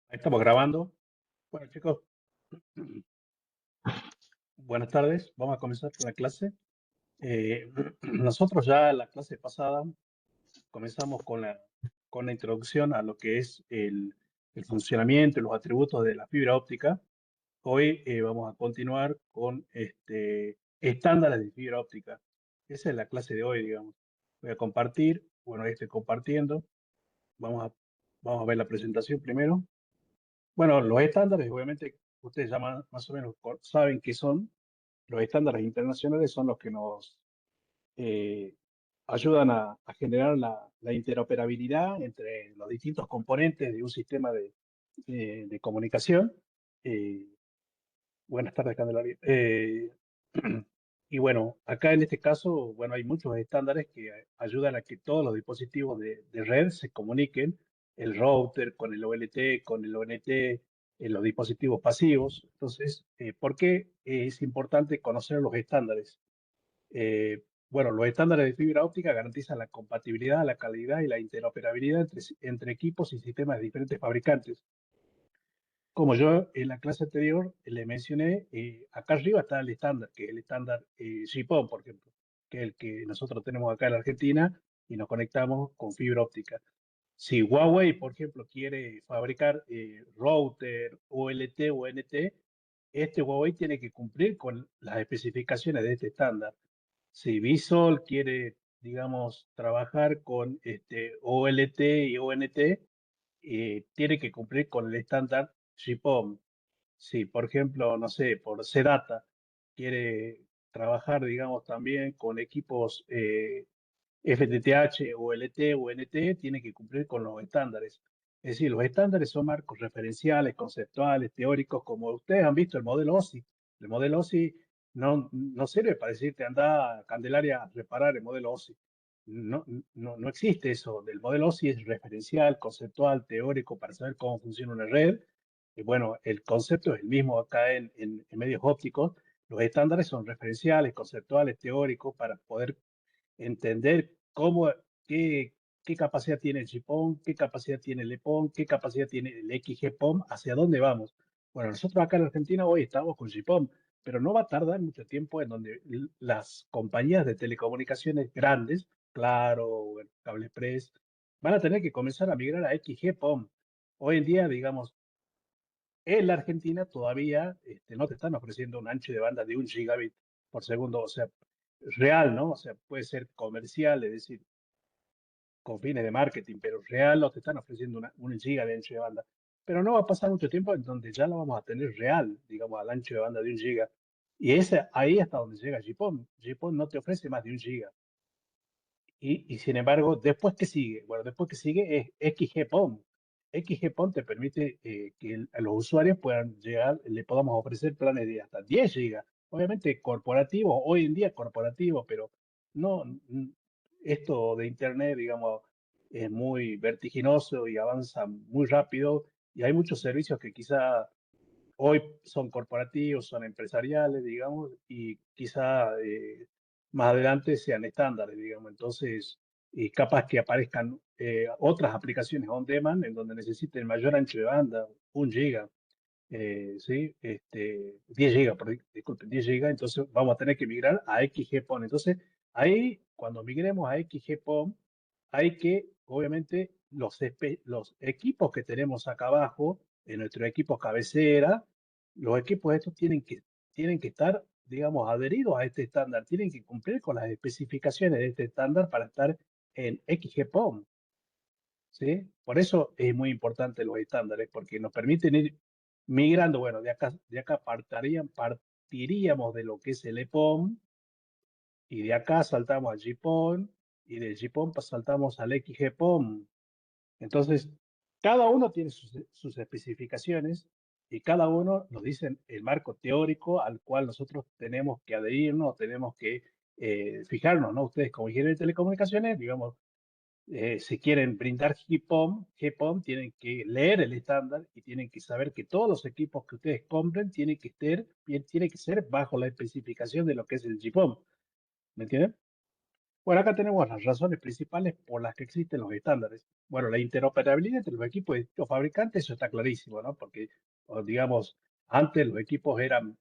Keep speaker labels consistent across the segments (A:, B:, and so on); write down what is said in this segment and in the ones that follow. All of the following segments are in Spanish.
A: Ahí estamos grabando. Bueno, chicos, buenas tardes. Vamos a comenzar con la clase. Nosotros ya la clase pasada comenzamos con la introducción a lo que es el funcionamiento y los atributos de la fibra óptica. Hoy vamos a continuar con estándares de fibra óptica. Esa es la clase de hoy, digamos. Voy a compartir, bueno, ahí estoy compartiendo. Vamos a, vamos a ver la presentación primero. Bueno, los estándares, obviamente, ustedes ya más o menos saben qué son. Los estándares internacionales son los que nos eh, ayudan a generar la interoperabilidad entre los distintos componentes de un sistema de comunicación. Eh, Buenas tardes, Candelaria. Y bueno, acá en este caso, bueno, hay muchos estándares que ayudan a que todos los dispositivos de red se comuniquen, el router con el OLT, con el ONT, los dispositivos pasivos. Entonces, ¿por qué es importante conocer los estándares? Bueno, los estándares de fibra óptica garantizan la compatibilidad, la calidad y la interoperabilidad entre equipos y sistemas de diferentes fabricantes. Como yo en la clase anterior le mencioné, acá arriba está el estándar, que es el estándar GPON, por ejemplo, que es el que nosotros tenemos acá en la Argentina y nos conectamos con fibra óptica. Si Huawei, por ejemplo, quiere fabricar router, OLT o NT, este Huawei tiene que cumplir con las especificaciones de este estándar. Si Visol quiere, digamos, trabajar con OLT y ONT, tiene que cumplir con el estándar GPON. Si, por ejemplo, no sé, por CDATA quiere trabajar, digamos, también con equipos FTTH o LT o NT, tiene que cumplir con los estándares. Es decir, los estándares son marcos referenciales, conceptuales, teóricos, como ustedes han visto el modelo OSI. El modelo OSI no sirve para decirte anda, Candelaria, a reparar el modelo OSI. No existe eso. El modelo OSI es referencial, conceptual, teórico para saber cómo funciona una red. Y bueno, el concepto es el mismo acá en medios ópticos. Los estándares son referenciales, conceptuales, teóricos para poder entender qué, qué capacidad tiene el GPON, qué capacidad tiene el EPON, qué capacidad tiene el XGPON, hacia dónde vamos. Bueno, nosotros acá en Argentina hoy estamos con GPON, pero no va a tardar mucho tiempo en donde las compañías de telecomunicaciones grandes, Claro, Cable Express, van a tener que comenzar a migrar a XGPON. Hoy en día, digamos, en la Argentina todavía no te están ofreciendo un ancho de banda de 1 gigabit por segundo, o sea, real, ¿no? O sea, puede ser comercial, es decir, con fines de marketing, pero real no te están ofreciendo un giga de ancho de banda. Pero no va a pasar mucho tiempo en donde ya lo vamos a tener real, digamos, al ancho de banda de 1 giga. Y ahí hasta donde llega GPON. GPON no te ofrece más de 1 giga. Y sin embargo, después que sigue, bueno, después que sigue es XGPON. XGPON te permite que a los usuarios puedan llegar, le podamos ofrecer planes de hasta 10 gigas. Obviamente corporativo, hoy en día corporativo, pero no, esto de Internet, digamos, es muy vertiginoso y avanza muy rápido y hay muchos servicios que quizá hoy son corporativos, son empresariales, digamos, y quizá más adelante sean estándares, digamos. Entonces, y capaz que aparezcan otras aplicaciones on demand en donde necesiten mayor ancho de banda, 1 giga, ¿sí? 10 gigas, disculpen, 10 gigas, entonces vamos a tener que migrar a XGPON. Entonces, ahí, cuando migremos a XGPON, hay que, obviamente, los equipos que tenemos acá abajo, en nuestros equipos cabecera, los equipos estos tienen que estar, digamos, adheridos a este estándar, tienen que cumplir con las especificaciones de este estándar para estar en XGPON. ¿Sí? Por eso es muy importante los estándares, porque nos permiten ir migrando. Bueno, de acá partiríamos de lo que es el EPON, y de acá saltamos al GPON, y del GPON saltamos al XGPON. Entonces, cada uno tiene sus especificaciones y cada uno nos dice el marco teórico al cual nosotros tenemos que adherirnos, tenemos que fijarnos, ¿no? Ustedes como ingenieros de telecomunicaciones, digamos, si quieren brindar GPON, tienen que leer el estándar y tienen que saber que todos los equipos que ustedes compren tienen que ser bajo la especificación de lo que es el GPON. ¿Me entienden? Bueno, acá tenemos las razones principales por las que existen los estándares. Bueno, la interoperabilidad entre los equipos de distintos fabricantes, eso está clarísimo, ¿no? Porque, o digamos, antes los equipos eran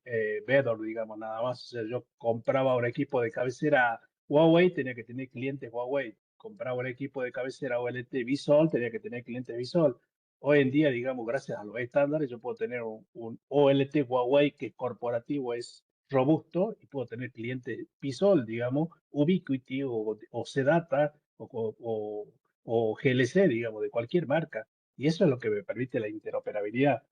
A: vendor, digamos, nada más. O sea, yo compraba un equipo de cabecera Huawei, tenía que tener clientes Huawei. Compraba un equipo de cabecera OLT Visol, tenía que tener clientes Visol. Hoy en día, digamos, gracias a los estándares, yo puedo tener un OLT Huawei que es corporativo, es robusto y puedo tener clientes Pisol, digamos, Ubiquiti o Sedata o GLC, digamos, de cualquier marca. Y eso es lo que me permite la interoperabilidad.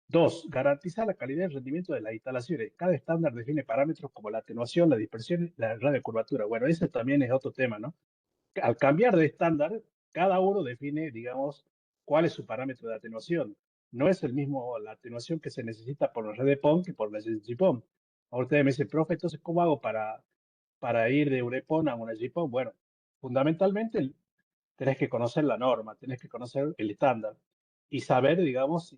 A: Dos, garantizar la calidad y rendimiento de las instalaciones. Cada estándar define parámetros como la atenuación, la dispersión, la radiocurvatura. Bueno, ese también es otro tema, ¿no? Al cambiar de estándar, cada uno define, digamos, cuál es su parámetro de atenuación. No es el mismo la atenuación que se necesita por la red de PON que por la de GPON. Ahora ustedes me dicen, profe, entonces, ¿cómo hago para ir de una EPON a una GPON? Bueno, fundamentalmente tenés que conocer la norma, tenés que conocer el estándar y saber, digamos,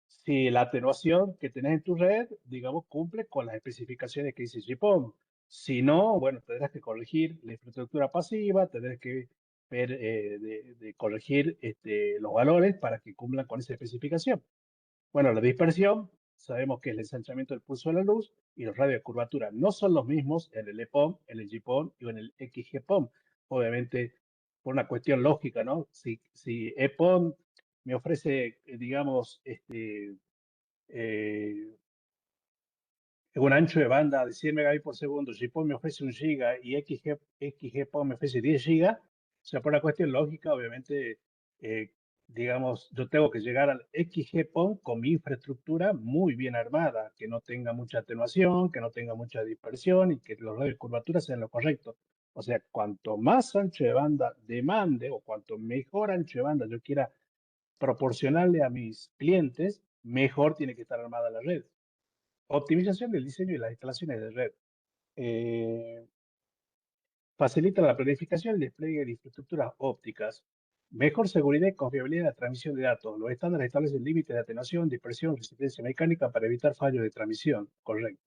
A: si la atenuación que tenés en tu red, digamos, cumple con las especificaciones que dice GPON. Si no, bueno, tendrás que corregir la infraestructura pasiva, tendrás que ver de corregir los valores para que cumplan con esa especificación. Bueno, la dispersión, sabemos que es el ensanchamiento del pulso de la luz y los radios de curvatura no son los mismos en el EPON, en el GPON y en el XGPON. Obviamente, por una cuestión lógica, ¿no? Si EPON me ofrece, digamos, eh, un ancho de banda de 100 megabits por segundo, GPON me ofrece 1 giga y XGPON me ofrece 10 gigas, o sea, por la cuestión lógica, obviamente, eh, digamos, yo tengo que llegar al XGPON con mi infraestructura muy bien armada, que no tenga mucha atenuación, que no tenga mucha dispersión y que los radios de curvatura sean lo correcto. O sea, cuanto más ancho de banda demande o cuanto mejor ancho de banda yo quiera proporcionarle a mis clientes, mejor tiene que estar armada la red. Optimización del diseño y las instalaciones de red. Eh, Facilita la planificación y el despliegue de infraestructuras ópticas. Mejor seguridad y confiabilidad de la transmisión de datos. Los estándares establecen límites de atenuación, dispersión, resistencia mecánica para evitar fallos de transmisión. Correcto.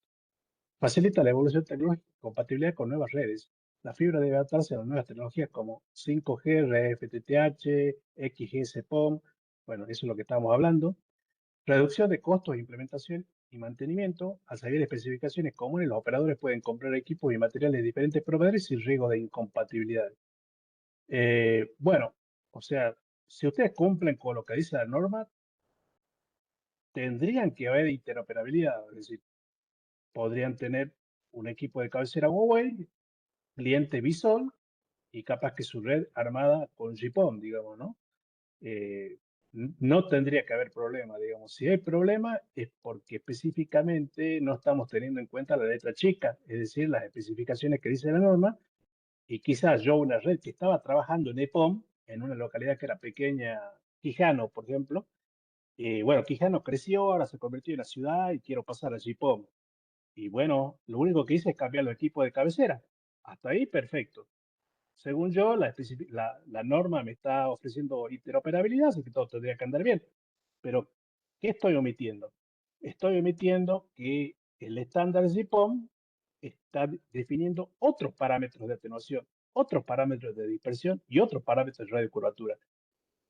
A: Facilita la evolución tecnológica y compatibilidad con nuevas redes. La fibra debe adaptarse a las nuevas tecnologías como 5G, RFTTH, XGS-PON. Bueno, eso es lo que estamos hablando. Reducción de costos de implementación y mantenimiento. Al saber especificaciones comunes, los operadores pueden comprar equipos y materiales de diferentes proveedores sin riesgo de incompatibilidad. Bueno, o sea, si ustedes cumplen con lo que dice la norma, tendrían que haber interoperabilidad. Es decir, podrían tener un equipo de cabecera Huawei, cliente Visol y capaz que su red armada con GPON, digamos, ¿no? eh, no tendría que haber problema, digamos. Si hay problema es porque específicamente no estamos teniendo en cuenta la letra chica, es decir, las especificaciones que dice la norma, y quizás yo una red que estaba trabajando en EPOM, en una localidad que era pequeña, Quijano, por ejemplo, bueno, Quijano creció, ahora se convirtió en una ciudad y quiero pasar a GPOM. Y bueno, lo único que hice es cambiar los equipos de cabecera. Hasta ahí, perfecto. Según yo, la norma me está ofreciendo interoperabilidad, así que todo tendría que andar bien. Pero, ¿qué estoy omitiendo? Estoy omitiendo que el estándar ZIPOM está definiendo otros parámetros de atenuación, otros parámetros de dispersión y otros parámetros de radiocurvatura.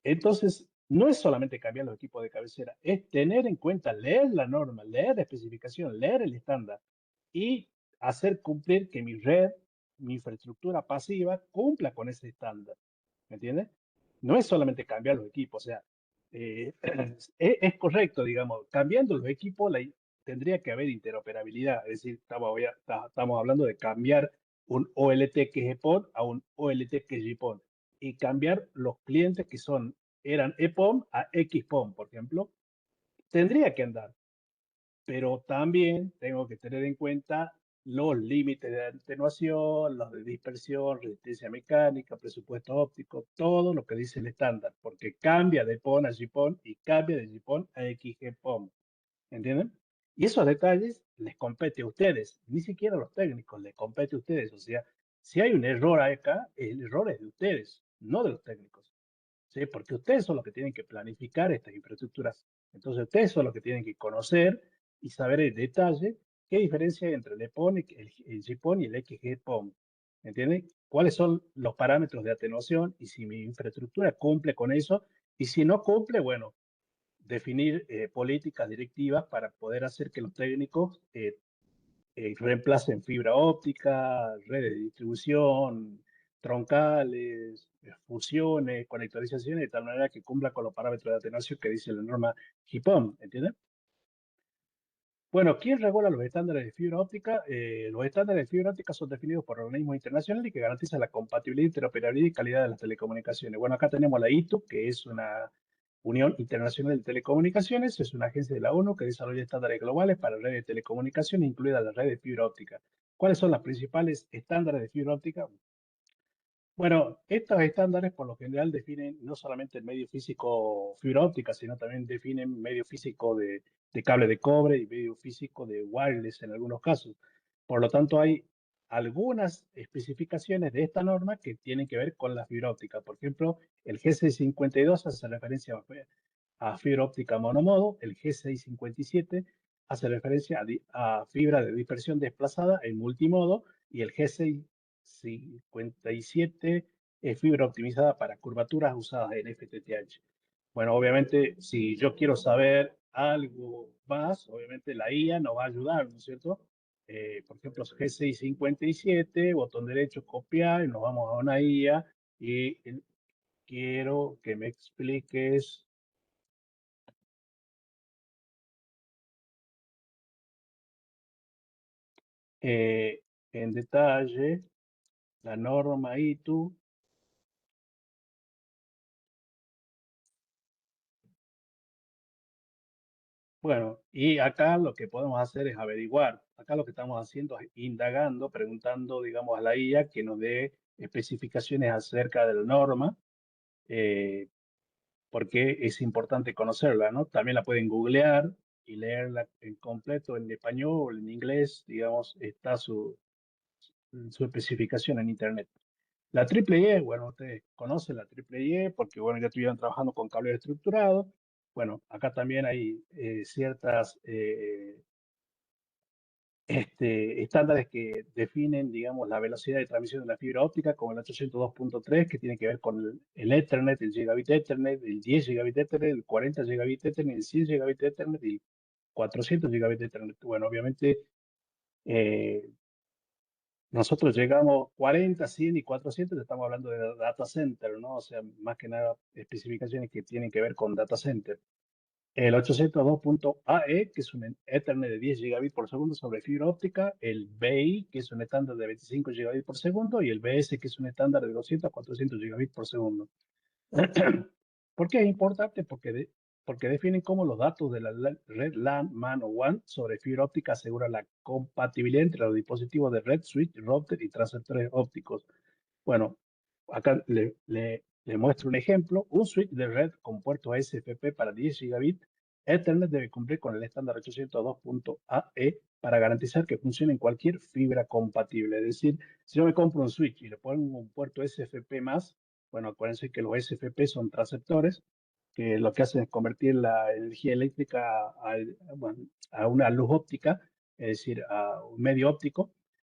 A: Entonces, no es solamente cambiar los equipos de cabecera, es tener en cuenta, leer la norma, leer la especificación, leer el estándar y hacer cumplir que mi red, mi infraestructura pasiva cumpla con ese estándar. ¿Me entiendes? No es solamente cambiar los equipos, o sea, es correcto, digamos, cambiando los equipos tendría que haber interoperabilidad, es decir, estamos hablando de cambiar un OLT que es EPON a un OLT que es GPON y cambiar los clientes que eran EPOM a XPOM, por ejemplo, tendría que andar, pero también tengo que tener en cuenta los límites de atenuación, los de dispersión, resistencia mecánica, presupuesto óptico, todo lo que dice el estándar, porque cambia de PON a GPON y cambia de GPON a XGPON, ¿entienden? Y esos detalles les compete a ustedes, ni siquiera a los técnicos, les compete a ustedes. O sea, si hay un error acá, el error es de ustedes, no de los técnicos. ¿Sí? Porque ustedes son los que tienen que planificar estas infraestructuras. Entonces, ustedes son los que tienen que conocer y saber en detalle qué diferencia hay entre el EPON, el GPON y el XGPON. ¿entienden? ¿Cuáles son los parámetros de atenuación y si mi infraestructura cumple con eso? Y si no cumple, bueno, definir políticas directivas para poder hacer que los técnicos reemplacen fibra óptica, redes de distribución, troncales, fusiones, conectorizaciones, de tal manera que cumpla con los parámetros de atenuación que dice la norma GIPOM, ¿entienden? Bueno, ¿quién regula los estándares de fibra óptica? Los estándares de fibra óptica son definidos por organismos internacionales que garantizan la compatibilidad, interoperabilidad y calidad de las telecomunicaciones. Bueno, acá tenemos la ITU, que es una Unión Internacional de Telecomunicaciones, es una agencia de la ONU que desarrolla estándares globales para redes de telecomunicaciones, incluida la red de fibra óptica. ¿Cuáles son los principales estándares de fibra óptica? Bueno, estos estándares por lo general definen no solamente el medio físico fibra óptica, sino también definen medio físico de cable de cobre y medio físico de wireless en algunos casos. Por lo tanto, hay algunas especificaciones de esta norma que tienen que ver con la fibra óptica. Por ejemplo, el G652 hace referencia a fibra óptica monomodo, el G657 hace referencia a fibra de dispersión desplazada en multimodo y el G657 es fibra optimizada para curvaturas usadas en FTTH. Bueno, obviamente, si yo quiero saber algo más, obviamente la IA nos va a ayudar, ¿no es cierto? Por ejemplo, G657, botón derecho, copiar, y nos vamos a una IA y quiero que me expliques eh, en detalle la norma ITU. Bueno, y acá lo que podemos hacer es averiguar. Acá lo que estamos haciendo es indagando, preguntando, digamos, a la IA que nos dé especificaciones acerca de la norma, eh, porque es importante conocerla, ¿no? También la pueden googlear y leerla en completo en español, en inglés, digamos, está su especificación en Internet. La triple E, bueno, ustedes conocen la triple E porque, bueno, ya estuvieron trabajando con cables estructurados. Bueno, acá también hay ciertas estándares que definen, digamos, la velocidad de transmisión de la fibra óptica, como el 802.3, que tiene que ver con el Ethernet, el Gigabit Ethernet, el 10 Gigabit Ethernet, el 40 Gigabit Ethernet, el 100 Gigabit Ethernet y el 400 Gigabit Ethernet. Bueno, obviamente, eh, nosotros llegamos 40, 100 y 400, estamos hablando de data center, ¿no? O sea, más que nada especificaciones que tienen que ver con data center. El 802.AE, que es un Ethernet de 10 gigabits por segundo sobre fibra óptica, el BI, que es un estándar de 25 gigabits por segundo, y el BS, que es un estándar de 200 a 400 gigabits por segundo. ¿Por qué es importante? Porque definen cómo los datos de la red LAN, MAN o WAN sobre fibra óptica aseguran la compatibilidad entre los dispositivos de red, switch, router y transceptores ópticos. Bueno, acá le muestro un ejemplo. Un switch de red con puerto SFP para 10 gigabits Ethernet debe cumplir con el estándar 802.AE para garantizar que funcione en cualquier fibra compatible. Es decir, si yo me compro un switch y le pongo un puerto SFP más, bueno, acuérdense que los SFP son transceptores, que lo que hacen es convertir la energía eléctrica bueno, a una luz óptica, es decir, a un medio óptico.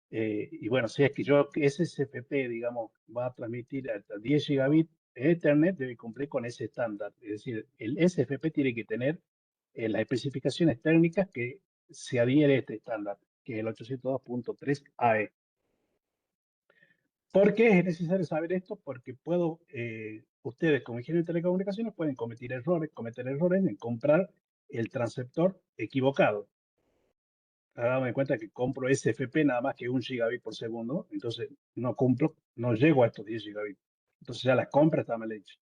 A: Y bueno, si es que yo, ese SFP, digamos, va a transmitir hasta 10 gigabits Ethernet, debe cumplir con ese estándar. Es decir, el SFP tiene que tener las especificaciones técnicas que se adhiere a este estándar, que es el 802.3 AE. ¿Por qué es necesario saber esto? Porque ustedes como ingenieros de telecomunicaciones pueden cometer errores en comprar el transceptor equivocado. Dame cuenta que compro SFP nada más que 1 gigabit por segundo, entonces no llego a estos 10 gigabits. Entonces ya la compra está mal hecha.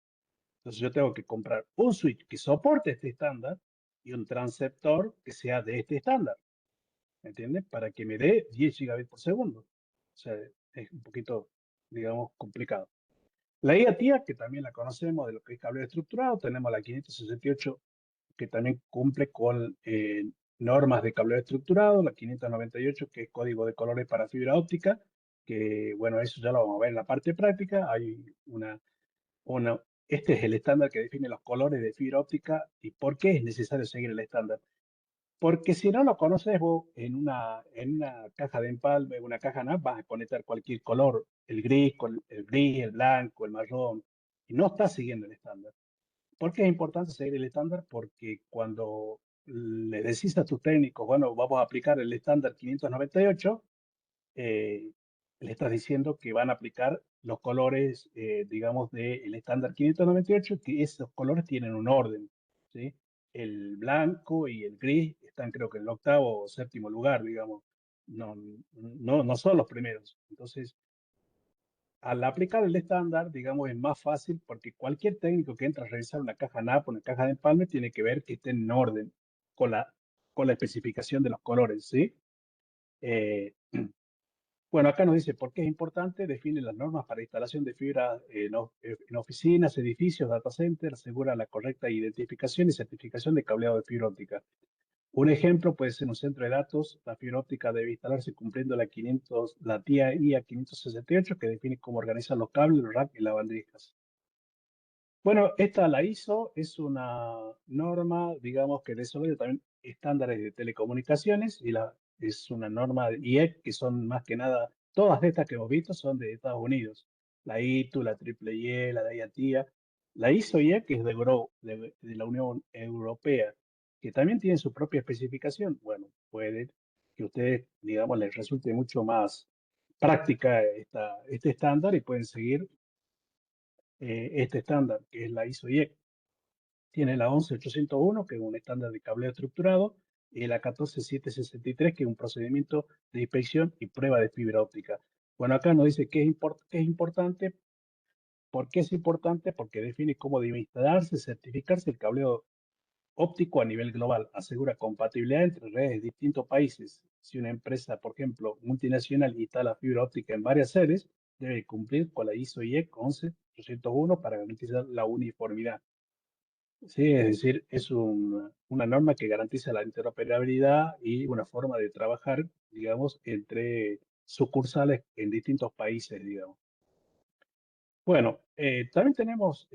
A: Entonces yo tengo que comprar un switch que soporte este estándar y un transceptor que sea de este estándar, ¿me entiendes? Para que me dé 10 gigabits por segundo. O sea, es un poquito, digamos, complicado. La IATIA, que también la conocemos de lo que es cable estructurado, tenemos la 568 que también cumple con normas de cableado estructurado, la 598 que es código de colores para fibra óptica, que bueno, eso ya lo vamos a ver en la parte práctica. Hay este es el estándar que define los colores de fibra óptica y por qué es necesario seguir el estándar. Porque si no lo conoces vos, en una caja de empalme, una caja NAP, vas a conectar cualquier color, el gris, el gris, el blanco, el marrón, y no estás siguiendo el estándar. ¿Por qué es importante seguir el estándar? Porque cuando le decís a tus técnicos, bueno, vamos a aplicar el estándar 598, eh, le estás diciendo que van a aplicar los colores, digamos, del estándar 598, que esos colores tienen un orden, ¿sí? El blanco y el gris están creo que en el octavo o séptimo lugar, digamos, no son los primeros. Entonces, al aplicar el estándar, digamos, es más fácil porque cualquier técnico que entra a revisar una caja NAP, una caja de empalme, tiene que ver que esté en orden con con la especificación de los colores, ¿sí? Eh, Bueno, acá nos dice por qué es importante, define las normas para instalación de fibra en oficinas, edificios, data centers, asegura la correcta identificación y certificación de cableado de fibra óptica. Un ejemplo puede ser un centro de datos, la fibra óptica debe instalarse cumpliendo la TIA IA 568 que define cómo organizar los cables, los racks y las bandijas. Bueno, esta la ISO es una norma, digamos, que desarrolla también estándares de telecomunicaciones y es una norma de IEC que son más que nada, todas estas que hemos visto son de Estados Unidos. La ITU, la IEEE, la IATIA. La ISO IEC es de la Unión Europea, que también tiene su propia especificación. Bueno, puede que a ustedes, digamos, les resulte mucho más práctica este estándar y pueden seguir este estándar, que es la ISO IEC. Tiene la 11801, que es un estándar de cableo estructurado, y la 14763, que es un procedimiento de inspección y prueba de fibra óptica. Bueno, acá nos dice qué es importante. ¿Por qué es importante? Porque define cómo debe instalarse, certificarse el cableo óptico a nivel global. Asegura compatibilidad entre redes de distintos países. Si una empresa, por ejemplo, multinacional, instala fibra óptica en varias sedes, debe cumplir con la ISO IEC 11801 para garantizar la uniformidad. Sí, es decir, es una norma que garantiza la interoperabilidad y una forma de trabajar, digamos, entre sucursales en distintos países, digamos. Bueno, también tenemos,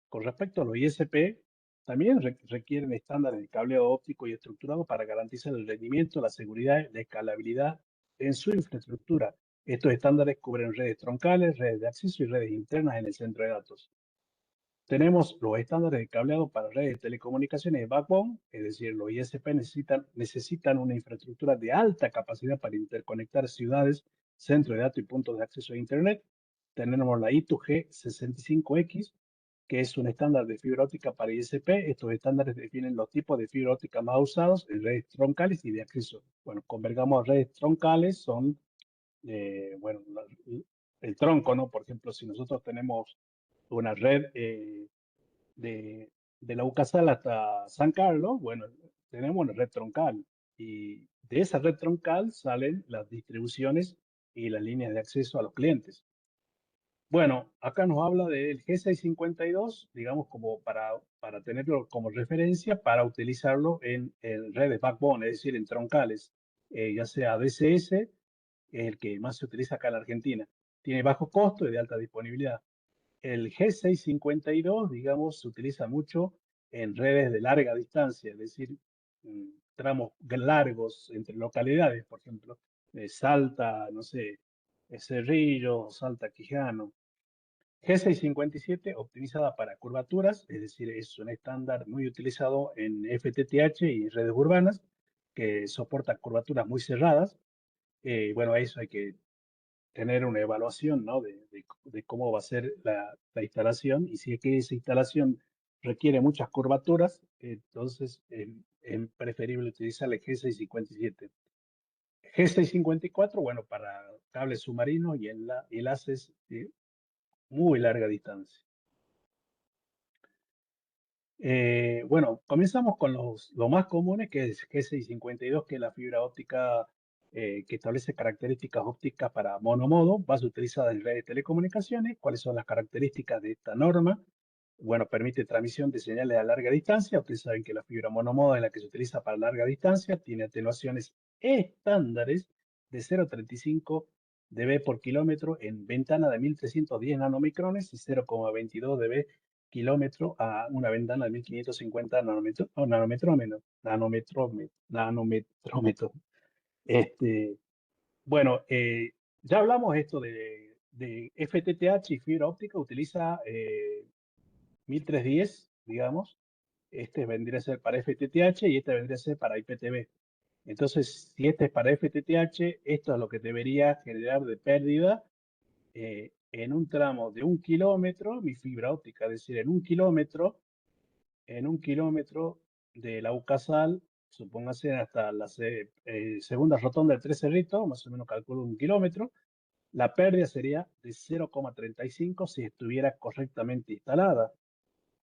A: con respecto a los ISP, también requieren estándares de cableado óptico y estructurado para garantizar el rendimiento, la seguridad y la escalabilidad en su infraestructura. Estos estándares cubren redes troncales, redes de acceso y redes internas en el centro de datos. Tenemos los estándares de cableado para redes de telecomunicaciones de backbone, es decir, los ISP necesitan una infraestructura de alta capacidad para interconectar ciudades, centros de datos y puntos de acceso a Internet. Tenemos la I2G 65X, que es un estándar de fibra óptica para ISP. Estos estándares definen los tipos de fibra óptica más usados en redes troncales y de acceso. Bueno, convergamos a redes troncales, son, bueno, el tronco, ¿no? Por ejemplo, si nosotros tenemos una red de, de la UCASAL hasta San Carlos, bueno, tenemos una red troncal y de esa red troncal salen las distribuciones y las líneas de acceso a los clientes. Bueno, acá nos habla del G652, digamos, como para tenerlo como referencia, para utilizarlo en redes backbone, es decir, en troncales, ya sea DSS, es el que más se utiliza acá en la Argentina. Tiene bajo costo y de alta disponibilidad. El G652, digamos, se utiliza mucho en redes de larga distancia, es decir, tramos largos entre localidades, por ejemplo, Salta, no sé, Cerrillo, Salta Quijano. G657, optimizada para curvaturas, es decir, es un estándar muy utilizado en FTTH y redes urbanas, que soporta curvaturas muy cerradas. Bueno, a eso hay que tener una evaluación, ¿no? De cómo va a ser la instalación y si es que esa instalación requiere muchas curvaturas, entonces es preferible utilizar el G657. G654, bueno, para cables submarinos y enlaces de muy larga distancia. Bueno, comenzamos con los más comunes, que es G652, que es la fibra óptica que establece características ópticas para monomodo, base utilizada en redes de telecomunicaciones. ¿Cuáles son las características de esta norma? Bueno, permite transmisión de señales a larga distancia. Ustedes saben que la fibra monomodo es la que se utiliza para larga distancia. Tiene atenuaciones estándares de 0,35 dB por kilómetro en ventana de 1310 nanomicrones y 0,22 dB kilómetro a una ventana de 1550 nanómetros, o nanometrómetro. Bueno, ya hablamos esto de FTTH y fibra óptica, utiliza 1310, digamos. Este vendría a ser para FTTH y este vendría a ser para IPTV. Entonces, si este es para FTTH, esto es lo que debería generar de pérdida en un tramo de 1 kilómetro, mi fibra óptica, es decir, en un kilómetro de la UCASAL, supóngase hasta la segunda rotonda de Tres Cerritos, más o menos calculo 1 kilómetro, la pérdida sería de 0,35 si estuviera correctamente instalada.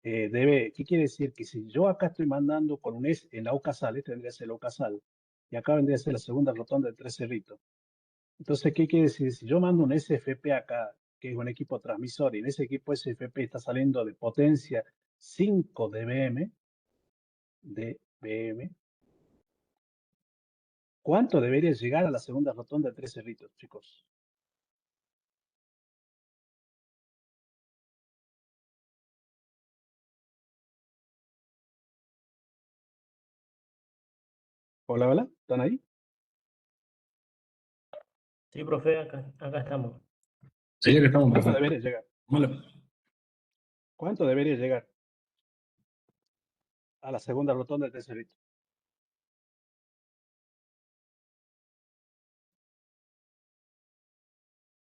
A: ¿Qué quiere decir? Que si yo acá estoy mandando con un S en la UCASAL, este vendría a ser la UCASAL, y acá vendría a ser la segunda rotonda de Tres Cerritos. Entonces, ¿qué quiere decir? Si yo mando un SFP acá, que es un equipo transmisor, y en ese equipo SFP está saliendo de potencia 5 dBm, ¿cuánto debería llegar a la segunda rotonda de Tres Cerritos, chicos? Hola, hola, ¿están ahí?
B: Sí, profe, acá estamos.
C: Sí, acá estamos,
A: ¿Cuánto
C: profe.
A: debería llegar?
C: Hola.
A: ¿Cuánto debería llegar a la segunda rotonda de Tres Cerritos?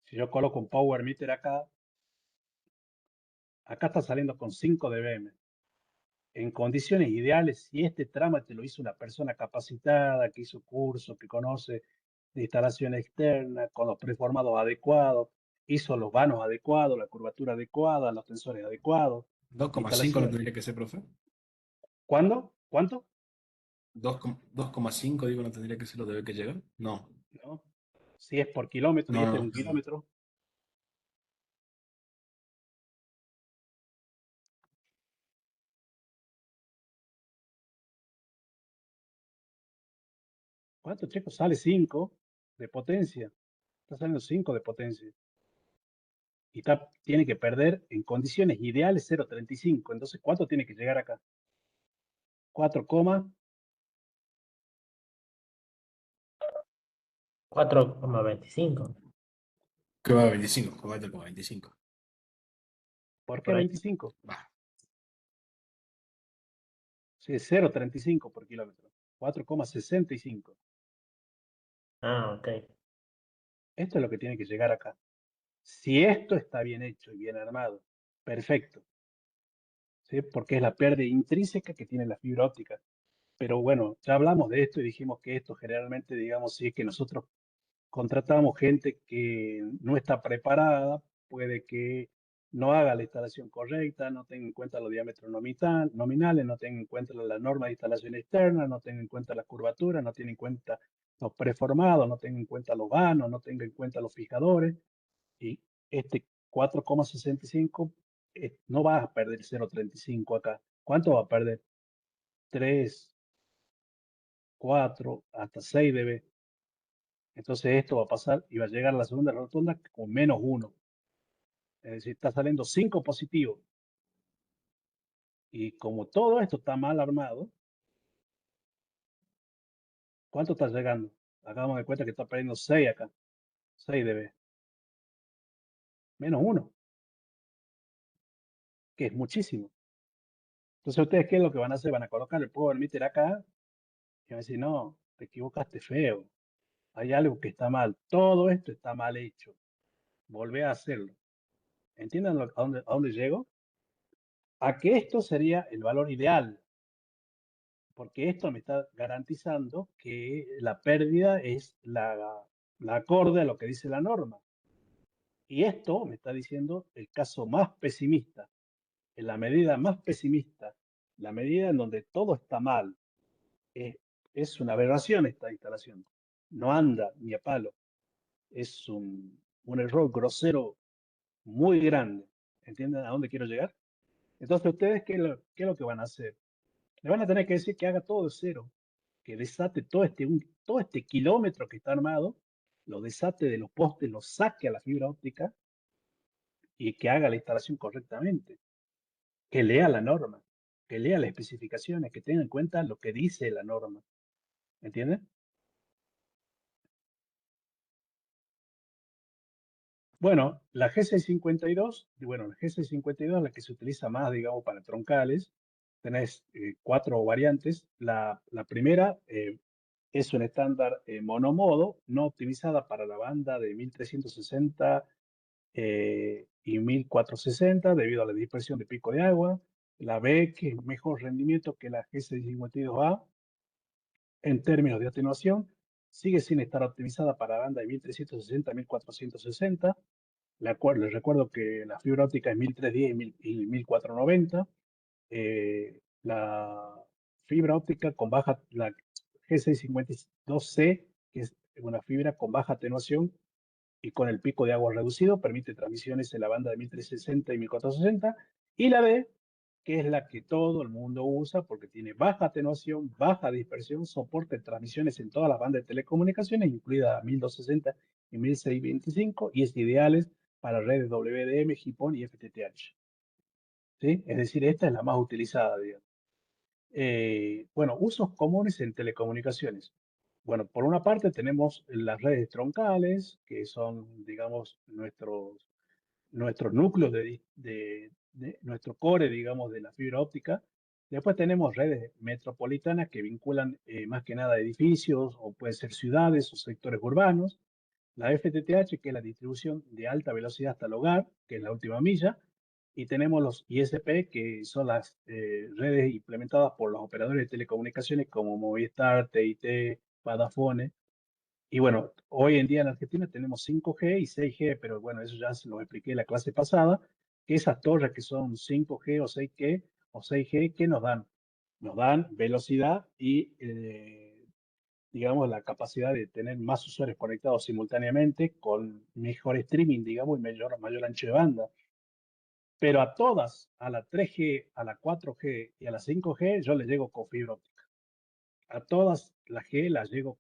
A: Si yo coloco un power meter acá, acá está saliendo con 5 dBm. En condiciones ideales, si este trámite lo hizo una persona capacitada, que hizo curso, que conoce de instalación externa, con los preformados adecuados, hizo los vanos adecuados, la curvatura adecuada, los tensores adecuados, la
C: 2,5 lo
A: instalación.
C: tendría que ser, profe.
A: ¿Cuándo? ¿Cuánto?
C: 2,5 digo, no tendría que ser lo debe que llegar. No,
A: ¿No? Si es por kilómetro y
C: no,
A: este es
C: no.
A: 1 kilómetro, ¿cuánto, chicos? Sale 5 de potencia. Está saliendo 5 de potencia. Y tiene que perder en condiciones ideales 0,35. Entonces, ¿cuánto tiene que llegar acá? 4,
B: 4,25
C: Que va a 25, que va a meter como 25.
A: ¿por qué
B: por ahí.
A: 25?
C: Va.
A: Sí, 0,35 por kilómetro. 4,65.
B: Ah, ok.
A: Esto es lo que tiene que llegar acá. Si esto está bien hecho y bien armado, perfecto. ¿Sí? Porque es la pérdida intrínseca que tiene la fibra óptica. Pero bueno, ya hablamos de esto y dijimos que esto generalmente, digamos, si es que nosotros contratamos gente que no está preparada, puede que no haga la instalación correcta, no tenga en cuenta los diámetros nominales, no tenga en cuenta la norma de instalación externa, no tenga en cuenta la curvatura, no tenga en cuenta los preformados, no tenga en cuenta los vanos, no tenga en cuenta los fijadores. Y este 4,65 no va a perder 0,35 acá. ¿Cuánto va a perder? 3, 4, hasta 6 dB. Entonces esto va a pasar y va a llegar a la segunda rotonda con -1. Es decir, está saliendo 5 positivos. Y como todo esto está mal armado, ¿cuánto está llegando? Hagamos de cuenta que está perdiendo 6 acá. 6 dB. -1, que es muchísimo. Entonces, ¿ustedes qué es lo que van a hacer? Van a colocar el power meter acá y van a decir, no, te equivocaste feo. Hay algo que está mal. Todo esto está mal hecho. Volvé a hacerlo. ¿Entienden a dónde llego? A que esto sería el valor ideal, porque esto me está garantizando que la pérdida es la acorde a lo que dice la norma. Y esto me está diciendo el caso más pesimista, en la medida más pesimista, la medida en donde todo está mal. Es una aberración esta instalación. No anda ni a palo. Es un error grosero muy grande. ¿Entienden a dónde quiero llegar? Entonces, ¿ustedes qué es lo que van a hacer? Le van a tener que decir que haga todo de cero, que desate todo este kilómetro que está armado, lo desate de los postes, lo saque a la fibra óptica y que haga la instalación correctamente. que lea la norma, que lea las especificaciones, que tenga en cuenta lo que dice la norma. ¿Entiendes? Bueno, la G652, bueno, la G652 es la que se utiliza más, digamos, para troncales. Tenés 4 variantes. La primera es un estándar monomodo, no optimizada para la banda de 1360 y 1460 debido a la dispersión de pico de agua. La B, que es mejor rendimiento que la G652A en términos de atenuación, sigue sin estar optimizada para la banda de 1360 a 1460. Les recuerdo que la fibra óptica es 1310 y 1490. La fibra óptica con baja, la G652C, que es una fibra con baja atenuación y con el pico de agua reducido, permite transmisiones en la banda de 1360 y 1460. Y la B, que es la que todo el mundo usa porque tiene baja atenuación, baja dispersión, soporte transmisiones en todas las bandas de telecomunicaciones, incluida 1260 y 1625, y es ideal para redes WDM, GPON y FTTH. ¿Sí? Es decir, esta es la más utilizada, digamos. Bueno, usos comunes en telecomunicaciones. Bueno, por una parte tenemos las redes troncales, que son, digamos, nuestros núcleos de nuestro core, digamos, de la fibra óptica. Después tenemos redes metropolitanas que vinculan más que nada edificios o pueden ser ciudades o sectores urbanos. La FTTH, que es la distribución de alta velocidad hasta el hogar, que es la última milla. Y tenemos los ISP, que son las redes implementadas por los operadores de telecomunicaciones como Movistar, TIT, Vodafone. Y bueno, hoy en día en Argentina tenemos 5G y 6G, pero bueno, eso ya se lo expliqué en la clase pasada, que esas torres que son 5G o 6G, ¿qué nos dan? Nos dan velocidad y, digamos, la capacidad de tener más usuarios conectados simultáneamente con mejor streaming, digamos, y mayor ancho de banda. Pero a todas, a la 3G, a la 4G y a la 5G, yo les llego con fibra óptica. A todas las G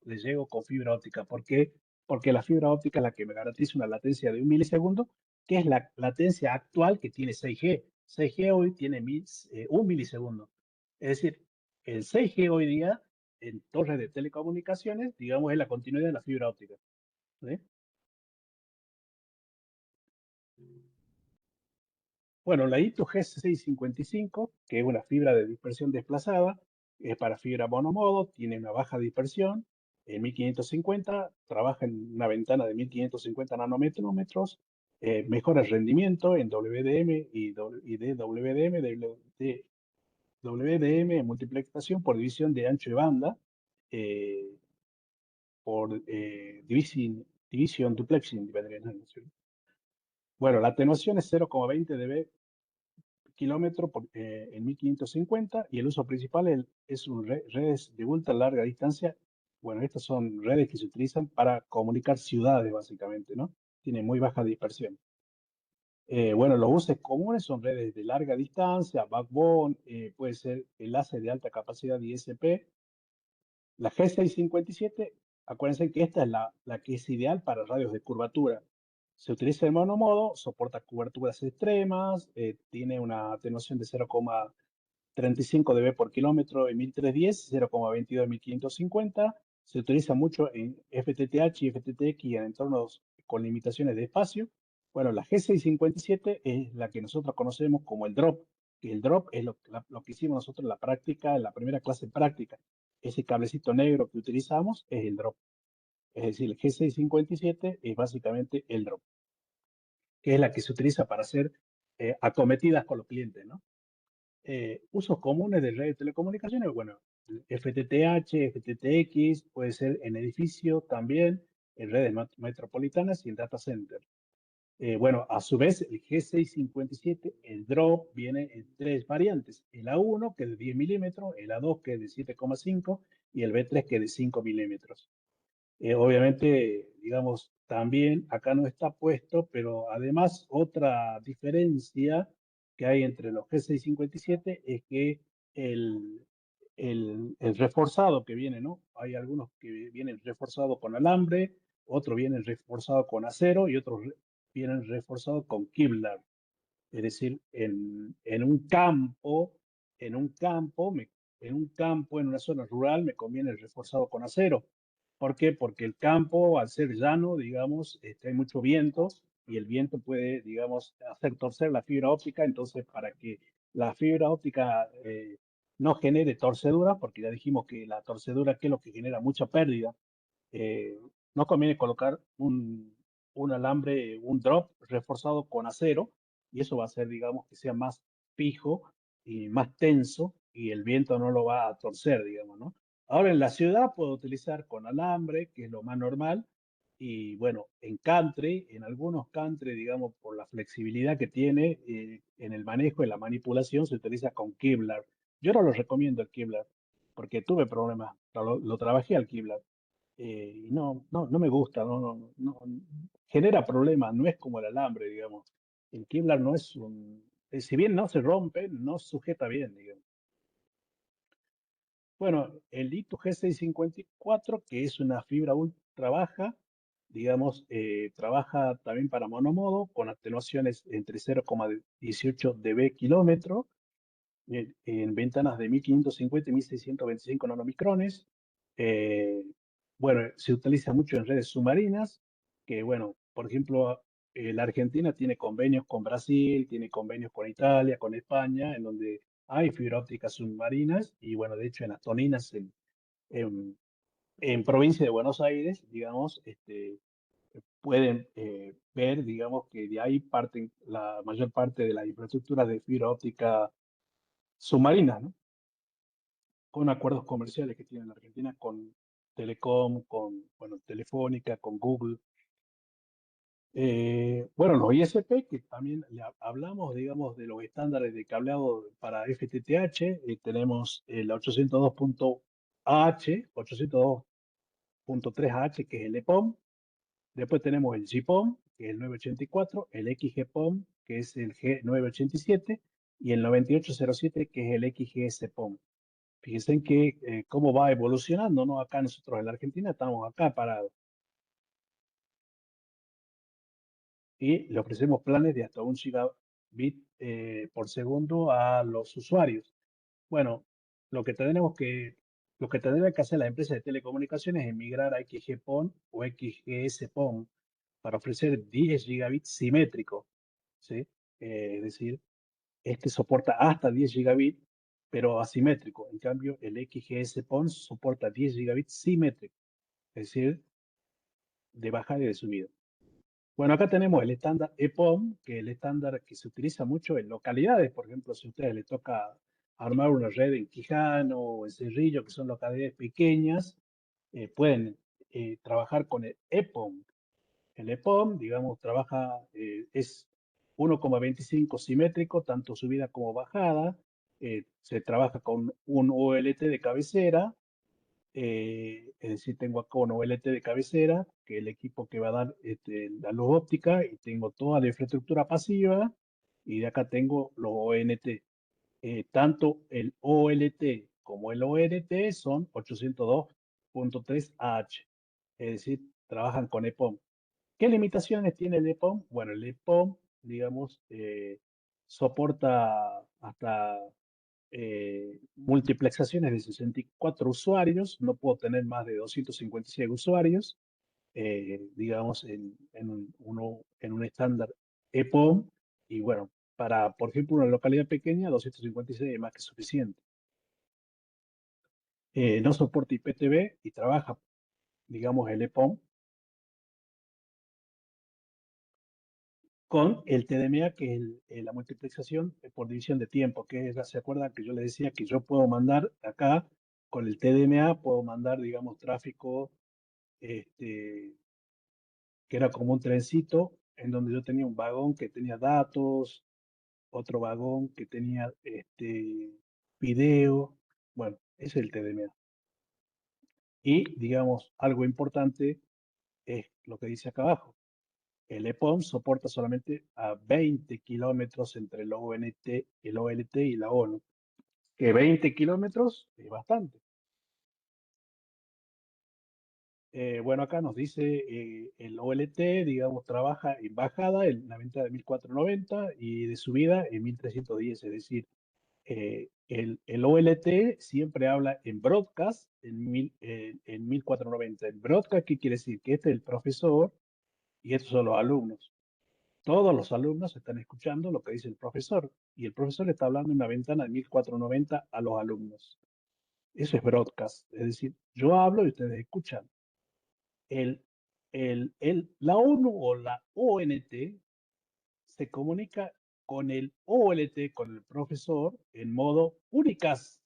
A: les llego con fibra óptica. ¿Por qué? Porque la fibra óptica es la que me garantiza una latencia de 1 milisegundo, que es la latencia actual que tiene 6G. 6G hoy tiene 1 milisegundo. Es decir, el 6G hoy día en torres de telecomunicaciones, digamos, es la continuidad de la fibra óptica. ¿Sí? Bueno, la ITU G655, que es una fibra de dispersión desplazada, es para fibra monomodo, tiene una baja dispersión, en 1550, trabaja en una ventana de 1550 nanómetros, mejora el rendimiento en WDM y DWDM, WDM en multiplexación por división de ancho de banda, eh, por division duplexing, ¿no? Bueno, la atenuación es 0,20 dB kilómetro en 1550 y el uso principal es redes de ultra larga distancia. Bueno, estas son redes que se utilizan para comunicar ciudades básicamente, ¿no? Tienen muy baja dispersión. Bueno, los usos comunes son redes de larga distancia, backbone, puede ser enlace de alta capacidad ISP. La G657, acuérdense que esta es la que es ideal para radios de curvatura. Se utiliza en monomodo, soporta coberturas extremas, tiene una atenuación de 0,35 dB por kilómetro en 1310, 0,22 en 1550. Se utiliza mucho en FTTH y FTTX y en entornos con limitaciones de espacio. Bueno, la G657 es la que nosotros conocemos como el drop, que el drop es lo que hicimos nosotros en la práctica, en la primera clase práctica. Ese cablecito negro que utilizamos es el drop. Es decir, el G657 es básicamente el drop, que es la que se utiliza para hacer acometidas con los clientes, ¿no? Usos comunes de redes de telecomunicaciones, bueno, FTTH, FTTX, puede ser en edificio también, en redes metropolitanas y en data center. Bueno, a su vez, el G657, el drop, viene en 3 variantes. El A1, que es de 10 milímetros, el A2, que es de 7,5 y el B3, que es de 5 milímetros. Obviamente, digamos, también acá no está puesto, pero además otra diferencia que hay entre los G657 es que el, el reforzado que viene, ¿no? Hay algunos que vienen reforzados con alambre, otros vienen reforzados con acero y otros vienen reforzados con Kevlar. Es decir, en un campo, en un campo, en una zona rural, me conviene el reforzado con acero. ¿Por qué? Porque el campo, al ser llano, digamos, hay mucho viento y el viento puede, digamos, hacer torcer la fibra óptica. Entonces, para que la fibra óptica no genere torcedura, porque ya dijimos que la torcedura, ¿qué es lo que genera? Mucha pérdida. eh, no conviene colocar un alambre, un drop reforzado con acero, y eso va a hacer, digamos, que sea más fijo y más tenso, y el viento no lo va a torcer, digamos, ¿no? Ahora en la ciudad puedo utilizar con alambre, que es lo más normal, y bueno, en country, en algunos country, digamos, por la flexibilidad que tiene en el manejo y la manipulación, se utiliza con Kevlar. Yo no lo recomiendo el Kevlar, porque tuve problemas, lo trabajé al Kevlar y no me gusta, genera problemas, no es como el alambre, digamos. El Kevlar no es si bien no se rompe, no sujeta bien, digamos. Bueno, el Lito G654, que es una fibra ultra baja, digamos, trabaja también para monomodo, con atenuaciones entre 0,18 dB kilómetro, en ventanas de 1550 y 1625 nanomicrones. Eh, bueno, se utiliza mucho en redes submarinas, que bueno, por ejemplo, la Argentina tiene convenios con Brasil, tiene convenios con Italia, con España, en donde hay fibra óptica submarinas y bueno, de hecho en las Toninas, en, en provincia de Buenos Aires, digamos, pueden ver, digamos, que de ahí parten la mayor parte de las infraestructuras de fibra óptica submarina, ¿no? Con acuerdos comerciales que tiene la Argentina con Telecom, con, bueno, Telefónica, con Google. Bueno, los ISP, que también hablamos, digamos, de los estándares de cableado para FTTH, tenemos el 802.AH, 802.3AH, que es el EPOM. Después tenemos el GPOM, que es el 984, el XGPOM, que es el G987, y el 9807, que es el XGS-POM. Fíjense en que cómo va evolucionando, ¿no? Acá nosotros en la Argentina estamos acá parados y le ofrecemos planes de hasta 1 gigabit por segundo a los usuarios. Bueno, lo que tenemos que, lo que tendrían que hacer las empresas de telecomunicaciones es migrar a XGPON o XGS-PON para ofrecer 10 gigabits simétricos, ¿sí? Es decir, este soporta hasta 10 gigabits, pero asimétrico. En cambio, el XGS-PON soporta 10 gigabits simétricos, es decir, de bajada y de subida. Bueno, acá tenemos el estándar EPOM, que es el estándar que se utiliza mucho en localidades. Por ejemplo, si a ustedes les toca armar una red en Quijano o en Cerrillo, que son localidades pequeñas, pueden trabajar con el EPOM. El EPOM, digamos, es 1,25 simétrico, tanto subida como bajada. Se trabaja con un OLT de cabecera, es decir, tengo acá un OLT de cabecera, que es el equipo que va a dar la luz óptica, y tengo toda la infraestructura pasiva, y de acá tengo los ONT. Tanto el OLT como el ONT son 802.3AH, es decir, trabajan con EPOM. ¿Qué limitaciones tiene el EPOM? Bueno, el EPOM, digamos, soporta hasta multiplexaciones de 64 usuarios, no puedo tener más de 256 usuarios, digamos, en un estándar EPOM, y bueno, para, por ejemplo, una localidad pequeña, 256 es más que suficiente. No soporta IPTV y trabaja, digamos, el EPOM con el TDMA, que es la multiplexación por división de tiempo, que es, ¿se acuerdan que yo les decía que yo puedo mandar acá, con el TDMA, puedo mandar, digamos, tráfico, este, que era como un trencito, en donde yo tenía un vagón que tenía datos, otro vagón que tenía video, bueno, ese es el TDMA. Y, digamos, algo importante es lo que dice acá abajo. El EPOM soporta solamente a 20 kilómetros entre el OLT y la ONU, que 20 kilómetros es bastante. Bueno, acá nos dice el OLT, digamos, trabaja en bajada en la ventana de 1490 y de subida en 1310. Es decir, el OLT siempre habla en broadcast en 1490. ¿En broadcast qué quiere decir? Que este es el profesor y estos son los alumnos. Todos los alumnos están escuchando lo que dice el profesor y el profesor está hablando en una ventana de 1490 a los alumnos. Eso es broadcast, es decir, yo hablo y ustedes escuchan. La ONU o la ONT se comunica con el OLT, con el profesor, en modo únicas,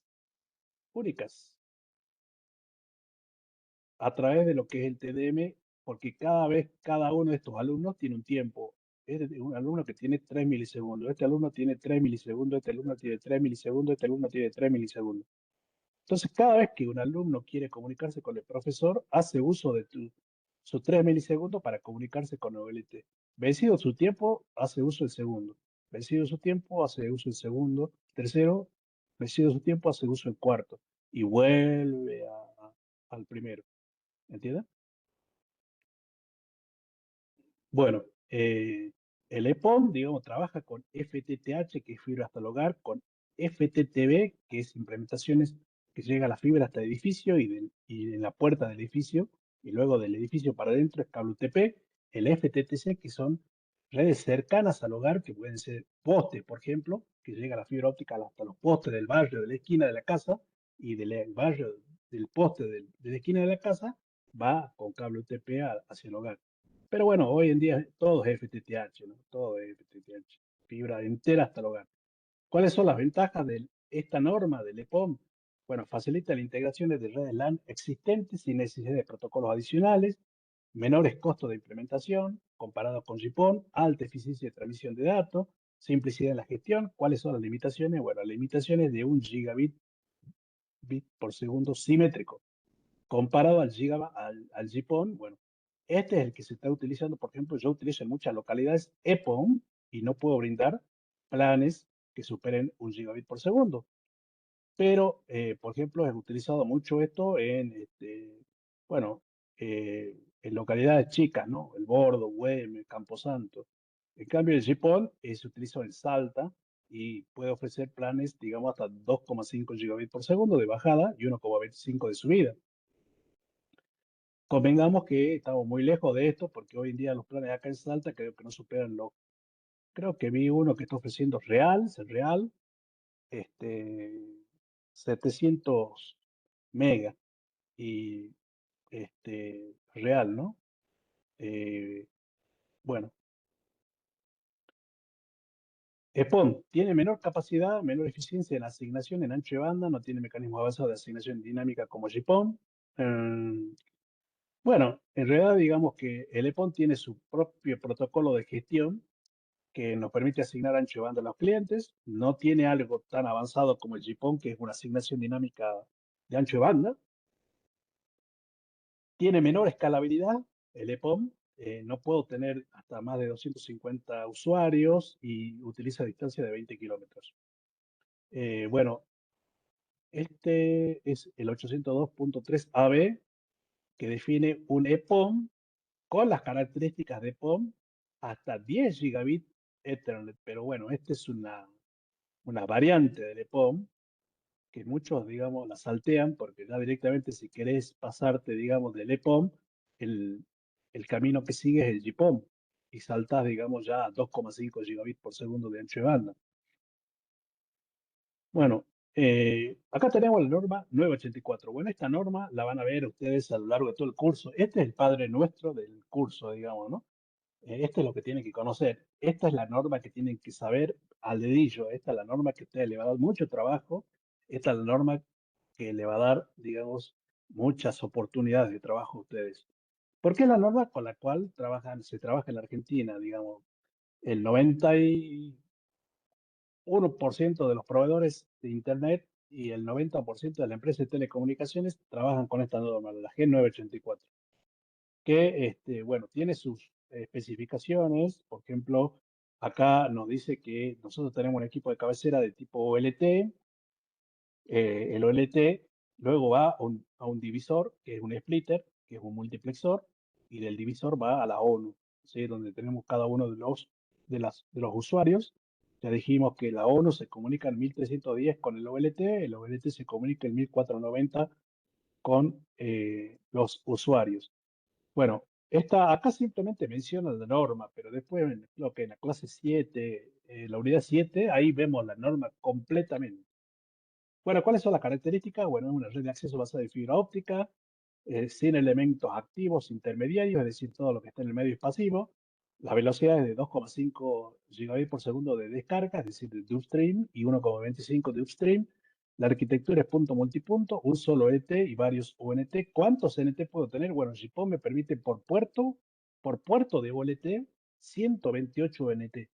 A: a través de lo que es el TDM, porque cada uno de estos alumnos tiene un tiempo. Es un alumno que tiene 3 milisegundos, este alumno tiene 3 milisegundos, este alumno tiene 3 milisegundos, este alumno tiene 3 milisegundos. Entonces, cada vez que un alumno quiere comunicarse con el profesor, hace uso de sus 3 milisegundos para comunicarse con el OLT. Vencido su tiempo, hace uso del segundo. Vencido su tiempo, hace uso del segundo. Tercero, vencido su tiempo, hace uso del cuarto. Y vuelve al primero. ¿Entienden? Bueno, el EPON, digamos, trabaja con FTTH, que es fibra hasta el hogar, con FTTB, que es implementaciones que llega la fibra hasta el edificio y en la puerta del edificio, y luego del edificio para adentro es cable UTP, el FTTC, que son redes cercanas al hogar, que pueden ser postes, por ejemplo, que llega la fibra óptica hasta los postes del barrio, de la esquina de la casa, y del barrio, del poste de la esquina de la casa, va con cable UTP hacia el hogar. Pero bueno, hoy en día todo es FTTH, ¿no? Todo es FTTH, fibra entera hasta el hogar. ¿Cuáles son las ventajas de esta norma del EPOM? Bueno, facilita la integración de redes LAN existentes sin necesidad de protocolos adicionales, menores costos de implementación comparado con GPON, alta eficiencia de transmisión de datos, simplicidad en la gestión. ¿Cuáles son las limitaciones? Bueno, las limitaciones de 1 gigabit por segundo simétrico. Comparado al GPON, bueno, este es el que se está utilizando, por ejemplo, yo utilizo en muchas localidades EPON y no puedo brindar planes que superen 1 gigabit por segundo. Pero, por ejemplo, he utilizado mucho esto bueno, en localidades chicas, ¿no? El Bordo, Güemes, Camposanto. En cambio, el GPON se utiliza en Salta y puede ofrecer planes, digamos, hasta 2,5 gigabits por segundo de bajada y 1,25 de subida. Convengamos que estamos muy lejos de esto porque hoy en día los planes acá en Salta creo que no superan creo que vi uno que está ofreciendo real, este, 700 megas y real, ¿no? Eh, bueno, EPON tiene menor capacidad, menor eficiencia en asignación en ancho de banda, no tiene mecanismo avanzado de asignación dinámica como GPON. Bueno, en realidad digamos que el EPON tiene su propio protocolo de gestión que nos permite asignar ancho de banda a los clientes. No tiene algo tan avanzado como el GPON, que es una asignación dinámica de ancho de banda. Tiene menor escalabilidad, el EPON. No puedo tener hasta más de 250 usuarios y utiliza distancia de 20 kilómetros. Bueno, este es el 802.3 AB, que define un EPON con las características de EPON hasta 10 gigabit Ethernet. Pero bueno, esta es una variante del EPOM que muchos, digamos, la saltean porque ya directamente si querés pasarte, digamos, del EPOM, el, el camino que sigue es el GPOM y saltás, digamos, ya a 2,5 gigabits por segundo de ancho de banda. Bueno, acá tenemos la norma 984. Bueno, esta norma la van a ver ustedes a lo largo de todo el curso. Este es el padre nuestro del curso, digamos, ¿no? Esto es lo que tienen que conocer. Esta es la norma que tienen que saber al dedillo. Esta es la norma que a ustedes le va a dar mucho trabajo. Esta es la norma que le va a dar, digamos, muchas oportunidades de trabajo a ustedes. Porque es la norma con la cual se trabaja en la Argentina, digamos. El 91% de los proveedores de Internet y el 90% de las empresas de telecomunicaciones trabajan con esta norma, la G984 que, bueno, tiene sus especificaciones. Por ejemplo, acá nos dice que nosotros tenemos un equipo de cabecera de tipo OLT. El OLT luego va a un divisor, que es un splitter, que es un multiplexor, y del divisor va a la ONU, ¿sí? Donde tenemos cada uno de los usuarios. Ya dijimos que la ONU se comunica en 1310 con el OLT se comunica en 1490 con los usuarios. Bueno, acá simplemente menciona la norma, pero después, lo que en la clase 7, la unidad 7, ahí vemos la norma completamente. Bueno, ¿cuáles son las características? Bueno, es una red de acceso basada en fibra óptica, sin elementos activos intermediarios, es decir, todo lo que está en el medio es pasivo. La velocidad es de 2,5 gigabits por segundo de descarga, es decir, de upstream, y 1,25 de upstream. La arquitectura es punto multipunto, un solo ET y varios UNT. ¿Cuántos NT puedo tener? Bueno, GPON me permite por puerto de OLT, 128 NT.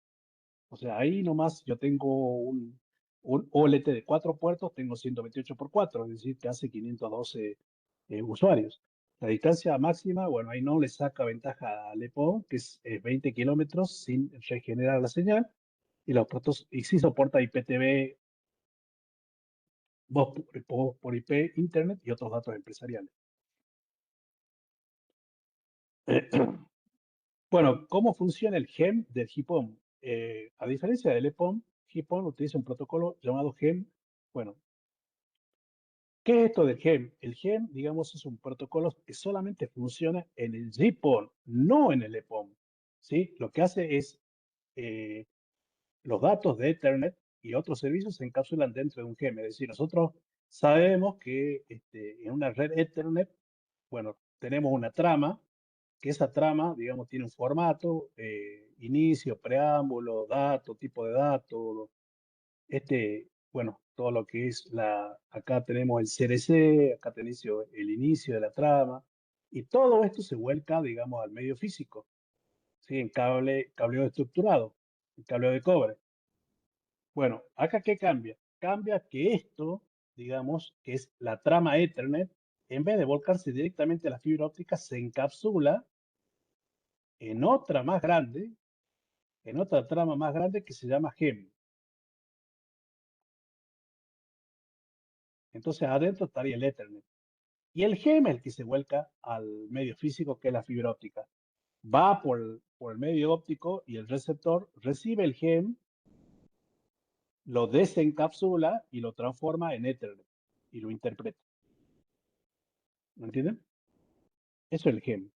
A: O sea, ahí nomás yo tengo un OLT de 4 puertos, tengo 128 por 4, es decir, que hace 512 usuarios. La distancia máxima, bueno, ahí no le saca ventaja al EPON, que es 20 kilómetros sin regenerar la señal. Y los puertos, y sí soporta IPTV, voz por IP, Internet y otros datos empresariales. Bueno, ¿cómo funciona el GEM del GPON? A diferencia del EPON, GPON utiliza un protocolo llamado GEM. Bueno, ¿qué es esto del GEM? El GEM, digamos, es un protocolo que solamente funciona en el GPON, no en el EPON. ¿Sí? Lo que hace es, eh, los datos de Ethernet y otros servicios se encapsulan dentro de un GEM. Es decir, nosotros sabemos que en una red Ethernet, bueno, tenemos una trama, que esa trama, digamos, tiene un formato, inicio, preámbulo, dato, tipo de dato, bueno, todo lo que es acá tenemos el CRC, acá tenemos el inicio de la trama, y todo esto se vuelca, digamos, al medio físico, ¿sí? En cableo estructurado, en cableo de cobre. Bueno, acá ¿qué cambia? Cambia que esto, digamos, que es la trama Ethernet, en vez de volcarse directamente a la fibra óptica, se encapsula en otra más grande, en otra trama más grande que se llama GEM. Entonces adentro estaría el Ethernet. Y el GEM es el que se vuelca al medio físico, que es la fibra óptica. Va por el medio óptico y el receptor recibe el GEM, lo desencapsula y lo transforma en Ethernet y lo interpreta. ¿Me entienden? Eso es el GEM.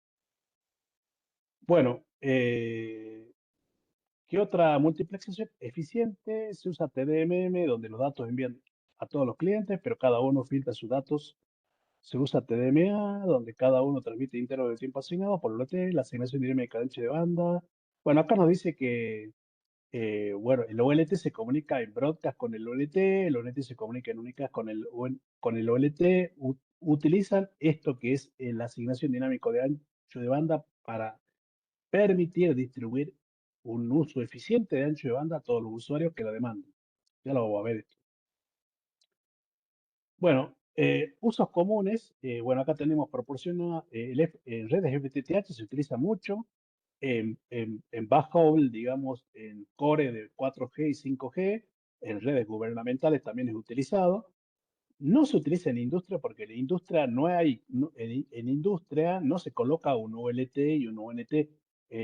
A: Bueno, ¿qué otra multiplexación eficiente? Se usa TDMM, donde los datos envían a todos los clientes, pero cada uno filtra sus datos. Se usa TDMA, donde cada uno transmite intervalo de tiempo asignado por OLT, la asignación dinámica de ancho de banda. Bueno, acá nos dice que, bueno, el OLT se comunica en broadcast con el OLT se comunica en unicast con el OLT. Utilizan esto que es la asignación dinámica de ancho de banda para permitir distribuir un uso eficiente de ancho de banda a todos los usuarios que lo demanden. Ya lo vamos a ver esto. Bueno, usos comunes. Bueno, acá tenemos proporciona, en redes FTTH se utiliza mucho, en backhaul, digamos, en core de 4G y 5G, en redes gubernamentales también es utilizado. No se utiliza en industria porque en la industria no hay, en industria no se coloca un OLT y un ONT.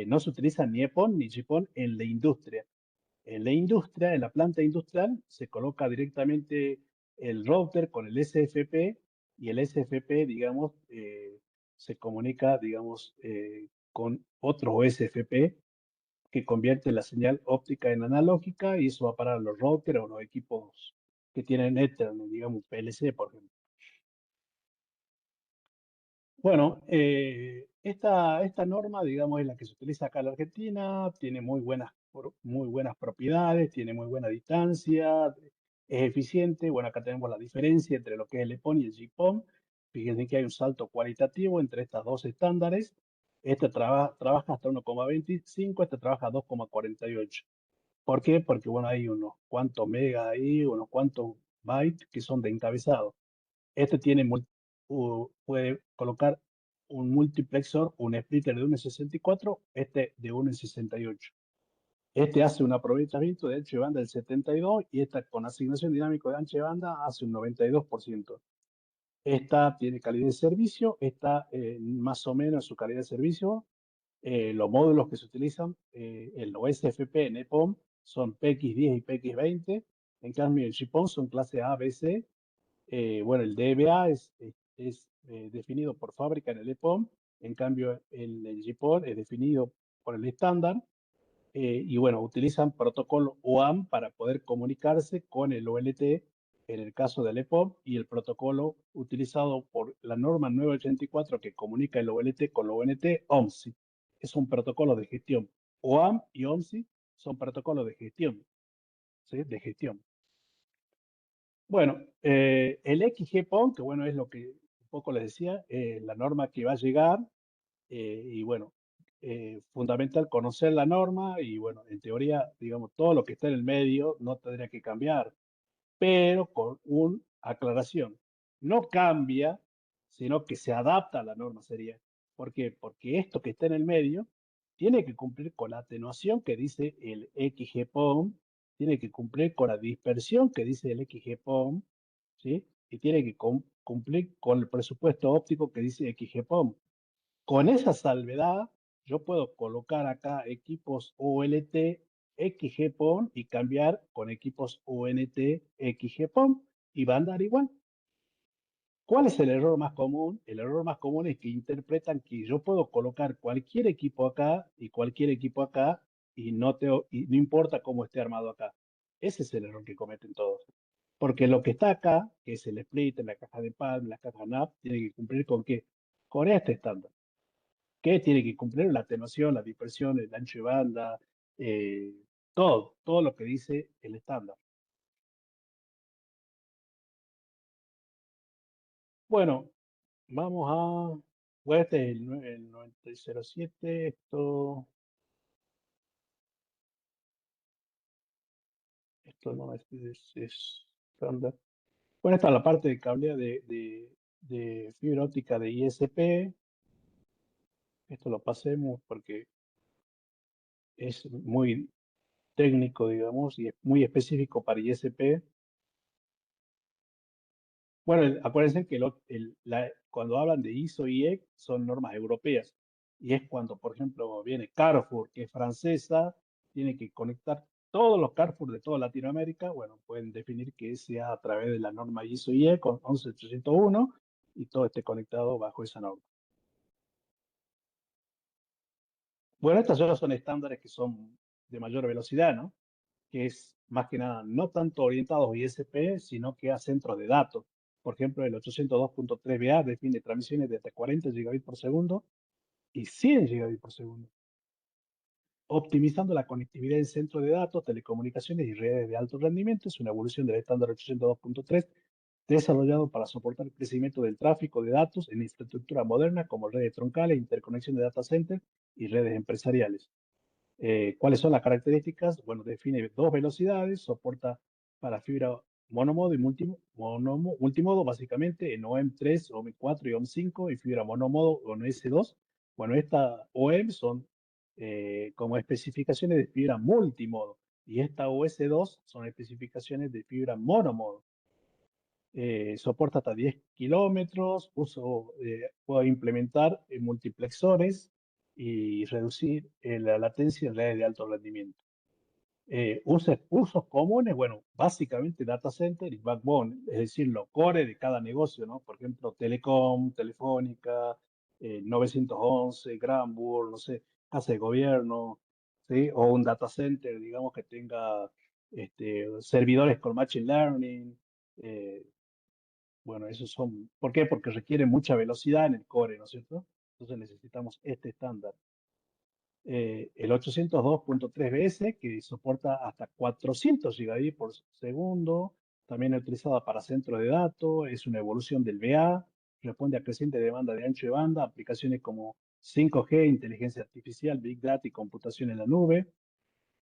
A: No se utiliza ni EPON ni GPON en la industria. En la industria, en la planta industrial, se coloca directamente el router con el SFP y el SFP, digamos, se comunica, digamos, con otro SFP que convierte la señal óptica en analógica y eso va para los routers o los equipos que tienen Ethernet, digamos, PLC, por ejemplo. Bueno, esta norma, digamos, es la que se utiliza acá en la Argentina, tiene muy buenas propiedades, tiene muy buena distancia, es eficiente. Bueno, acá tenemos la diferencia entre lo que es el EPON y el GPON. Fíjense que hay un salto cualitativo entre estas dos estándares. Este trabaja hasta 1,25, este trabaja a 2,48. ¿Por qué? Porque, bueno, hay unos cuantos megas ahí, unos cuantos bytes que son de encabezado. Este puede colocar un multiplexor, un splitter de 1,64, este de 1,68. Este hace un aprovechamiento de ancho de banda del 72 y esta con asignación dinámica de ancho de banda hace un 92%. Esta tiene calidad de servicio, esta más o menos su calidad de servicio. Los módulos que se utilizan en los SFP en EPOM son PX10 y PX20. En cambio, en GPON son clase A, B, C. Bueno, el DBA es definido por fábrica en el EPOM. En cambio, el GPON es definido por el estándar. Y bueno, utilizan protocolo UAM para poder comunicarse con el OLT en el caso del EPOM y el protocolo utilizado por la norma 984 que comunica el OLT con la ONT, OMSI. Es un protocolo de gestión. OAM y OMSI son protocolos de gestión, ¿sí? De gestión. Bueno, el XGPON, que bueno, es lo que un poco les decía, la norma que va a llegar, y bueno, fundamental conocer la norma y bueno, en teoría, digamos, todo lo que está en el medio no tendría que cambiar, pero con una aclaración. No cambia, sino que se adapta a la norma sería. ¿Por qué? Porque esto que está en el medio tiene que cumplir con la atenuación que dice el XGPOM, tiene que cumplir con la dispersión que dice el XGPOM, ¿sí? Y tiene que cumplir con el presupuesto óptico que dice XGPOM. Con esa salvedad, yo puedo colocar acá equipos OLT XGPON y cambiar con equipos ONT XGPON y va a andar igual. ¿Cuál es el error más común? El error más común es que interpretan que yo puedo colocar cualquier equipo acá y cualquier equipo acá y no importa cómo esté armado acá. Ese es el error que cometen todos. Porque lo que está acá, que es el split, la caja de PAL, la caja NAP, tiene que cumplir con qué? Con este estándar que tiene que cumplir la atenuación, la dispersión, el ancho de banda, eh, todo lo que dice el estándar. Bueno, vamos a, bueno, este es el 9007, esto no es estándar. Bueno, esta es la parte de cablea de fibra óptica de ISP. Esto lo pasemos porque es muy técnico, digamos, y es muy específico para ISP. Bueno, acuérdense que cuando hablan de ISO y IEC son normas europeas. Y es cuando, por ejemplo, viene Carrefour, que es francesa, tiene que conectar todos los Carrefour de toda Latinoamérica. Bueno, pueden definir que sea a través de la norma ISO y IEC con 11801 y todo esté conectado bajo esa norma. Bueno, estas ya son estándares que son de mayor velocidad, ¿no? Que es más que nada no tanto orientados a ISP, sino que a centros de datos. Por ejemplo, el 802.3BA define transmisiones de hasta 40 gigabits por segundo y 100 gigabits por segundo, optimizando la conectividad en centros de datos, telecomunicaciones y redes de alto rendimiento. Es una evolución del estándar 802.3 desarrollado para soportar el crecimiento del tráfico de datos en infraestructura moderna como redes troncales, interconexión de data centers y redes empresariales. ¿Cuáles son las características? Bueno, define dos velocidades, soporta para fibra monomodo y multimodo, básicamente en OM3, OM4 y OM5 y fibra monomodo o S2. Bueno, esta OM son como especificaciones de fibra multimodo y esta OS2 son especificaciones de fibra monomodo. Soporta hasta 10 kilómetros, puedo implementar multiplexores y reducir la latencia en redes de alto rendimiento. Usos comunes, bueno, básicamente data center y backbone, es decir, los core de cada negocio, ¿no? Por ejemplo, Telecom, Telefónica, 911, Granburg, no sé, casa de gobierno, ¿sí? O un data center, digamos, que tenga servidores con machine learning, eh, bueno, esos son, ¿por qué? Porque requiere mucha velocidad en el core, ¿no es cierto? Entonces necesitamos este estándar. El 802.3BS, que soporta hasta 400 gigabits por segundo, también es utilizada para centros de datos, es una evolución del BA, responde a creciente demanda de ancho de banda, aplicaciones como 5G, inteligencia artificial, Big Data y computación en la nube.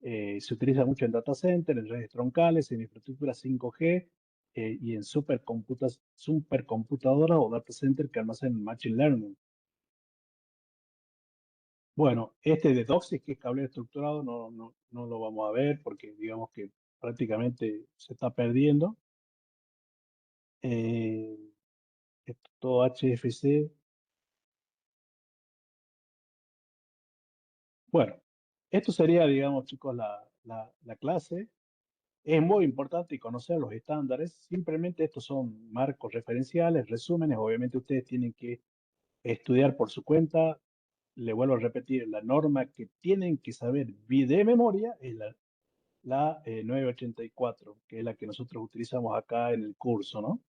A: Se utiliza mucho en data center, en redes troncales, en infraestructura 5G y en supercomputadoras o data center que almacenan machine learning. Bueno, este de Doxis, que es cable estructurado, no lo vamos a ver porque digamos que prácticamente se está perdiendo. Eh, Esto todo HFC. Bueno, esto sería, digamos, chicos, la clase. Es muy importante conocer los estándares. Simplemente estos son marcos referenciales, resúmenes. Obviamente ustedes tienen que estudiar por su cuenta. Le vuelvo a repetir, la norma que tienen que saber de memoria es la 984, que es la que nosotros utilizamos acá en el curso, ¿no?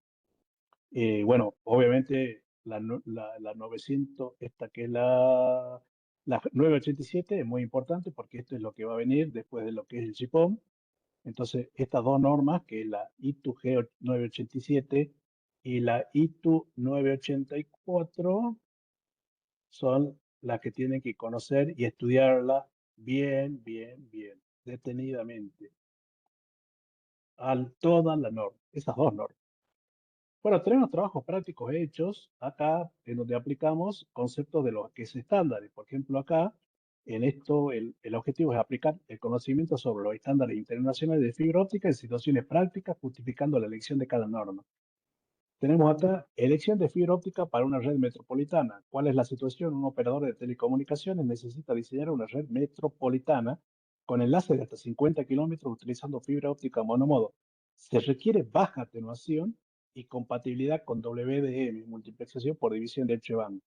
A: Bueno, obviamente la 900, esta que es la 987 es muy importante porque esto es lo que va a venir después de lo que es el GPOM. Entonces, estas dos normas, que es la ITU-G 987 y la ITU 984, son las que tienen que conocer y estudiarla bien, bien, bien, detenidamente, toda la norma, esas dos normas. Bueno, tenemos trabajos prácticos hechos acá en donde aplicamos conceptos de los que es estándares. Por ejemplo, acá, en esto, el objetivo es aplicar el conocimiento sobre los estándares internacionales de fibra óptica en situaciones prácticas, justificando la elección de cada norma. Tenemos acá elección de fibra óptica para una red metropolitana. ¿Cuál es la situación? Un operador de telecomunicaciones necesita diseñar una red metropolitana con enlace de hasta 50 kilómetros utilizando fibra óptica monomodo. Se requiere baja atenuación y compatibilidad con WDM, multiplexación por división de ancho de banda.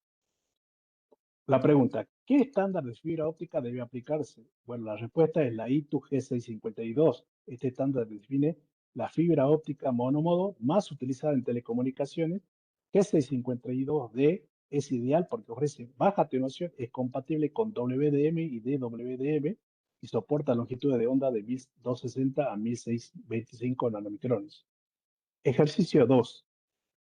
A: La pregunta, ¿qué estándar de fibra óptica debe aplicarse? Bueno, la respuesta es la ITU G652. Este estándar define la fibra óptica monomodo más utilizada en telecomunicaciones. G652D es ideal porque ofrece baja atenuación, es compatible con WDM y DWDM y soporta longitudes de onda de 1260 a 1625 nanomicrones. Ejercicio 2.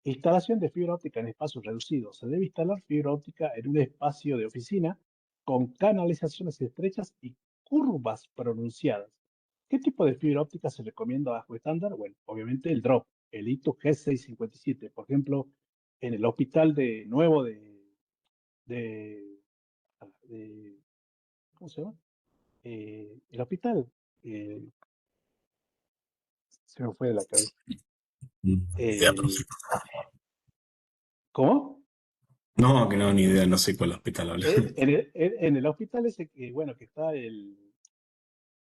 A: Instalación de fibra óptica en espacios reducidos. Se debe instalar fibra óptica en un espacio de oficina con canalizaciones estrechas y curvas pronunciadas. ¿Qué tipo de fibra óptica se recomienda bajo estándar? Bueno, obviamente el DROP, el ITU G657. Por ejemplo, en el hospital de, de ¿cómo se llama? El hospital, eh, se me fue de la cabeza.
C: Idea, profe.
A: ¿Cómo?
C: No, que no, ni idea, no sé cuál hospital habla.
A: En el hospital ese que, bueno, que está el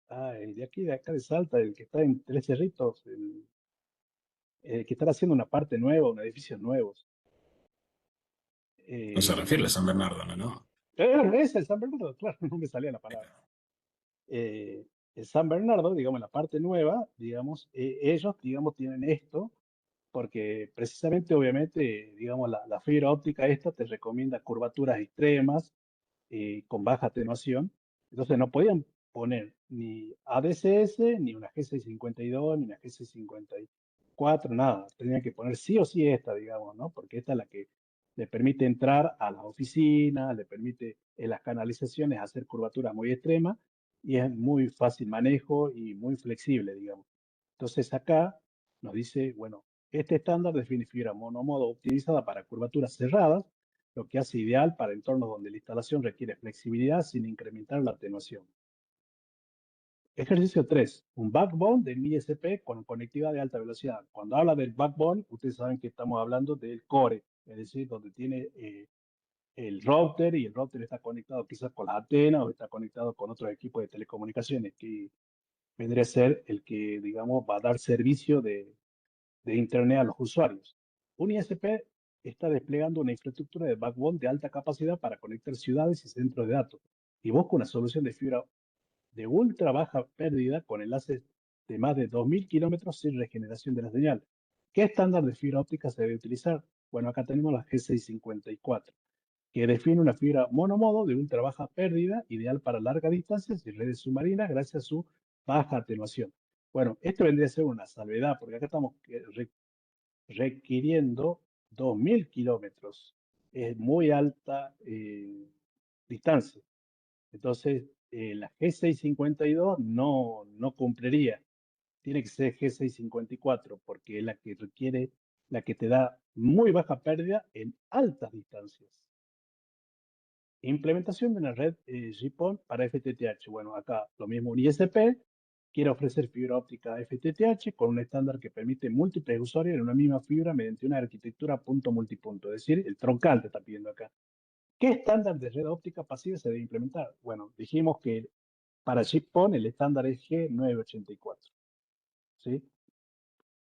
A: de acá de Salta, el que está en Tres Cerritos, el que están haciendo una parte nueva, un edificios nuevos.
C: No se refiere a
A: Eh,
C: San Bernardo, ¿no?
A: es el San Bernardo, claro, no me salía la palabra. El San Bernardo, digamos, la parte nueva, digamos, ellos, digamos, tienen esto, porque precisamente, obviamente, digamos, la fibra óptica esta te recomienda curvaturas extremas, con baja atenuación. Entonces no podían poner ni ADCS, ni una G652, ni una G654, nada. Tenían que poner sí o sí esta, digamos, ¿no? Porque esta es la que le permite entrar a las oficinas, le permite en las canalizaciones hacer curvaturas muy extremas y es muy fácil manejo y muy flexible, digamos. Entonces acá nos dice, bueno, este estándar define fibra monomodo optimizada para curvaturas cerradas, lo que hace ideal para entornos donde la instalación requiere flexibilidad sin incrementar la atenuación. Ejercicio 3. Un backbone de ISP con conectividad de alta velocidad. Cuando habla del backbone, ustedes saben que estamos hablando del core, es decir, donde tiene el router y el router está conectado quizás con la antena o está conectado con otros equipos de telecomunicaciones, que vendría a ser el que, digamos, va a dar servicio de Internet a los usuarios. Un ISP está desplegando una infraestructura de backbone de alta capacidad para conectar ciudades y centros de datos y busca una solución de fibra de ultra baja pérdida con enlaces de más de 2000 kilómetros sin regeneración de la señal. ¿Qué estándar de fibra óptica se debe utilizar? Bueno, acá tenemos la G654, que define una fibra monomodo de ultra baja pérdida, ideal para largas distancias y redes submarinas gracias a su baja atenuación. Bueno, esto vendría a ser una salvedad, porque acá estamos requiriendo 2000 kilómetros. Es muy alta distancia. Entonces, la G652 no cumpliría. Tiene que ser G654 porque es la que requiere, la que te da muy baja pérdida en altas distancias. Implementación de una red GPON para FTTH. Bueno, acá lo mismo un ISP quiere ofrecer fibra óptica FTTH con un estándar que permite múltiples usuarios en una misma fibra mediante una arquitectura punto multipunto, es decir, el troncal te está pidiendo acá. ¿Qué estándar de red óptica pasiva se debe implementar? Bueno, dijimos que para GPON el estándar es G984, ¿sí?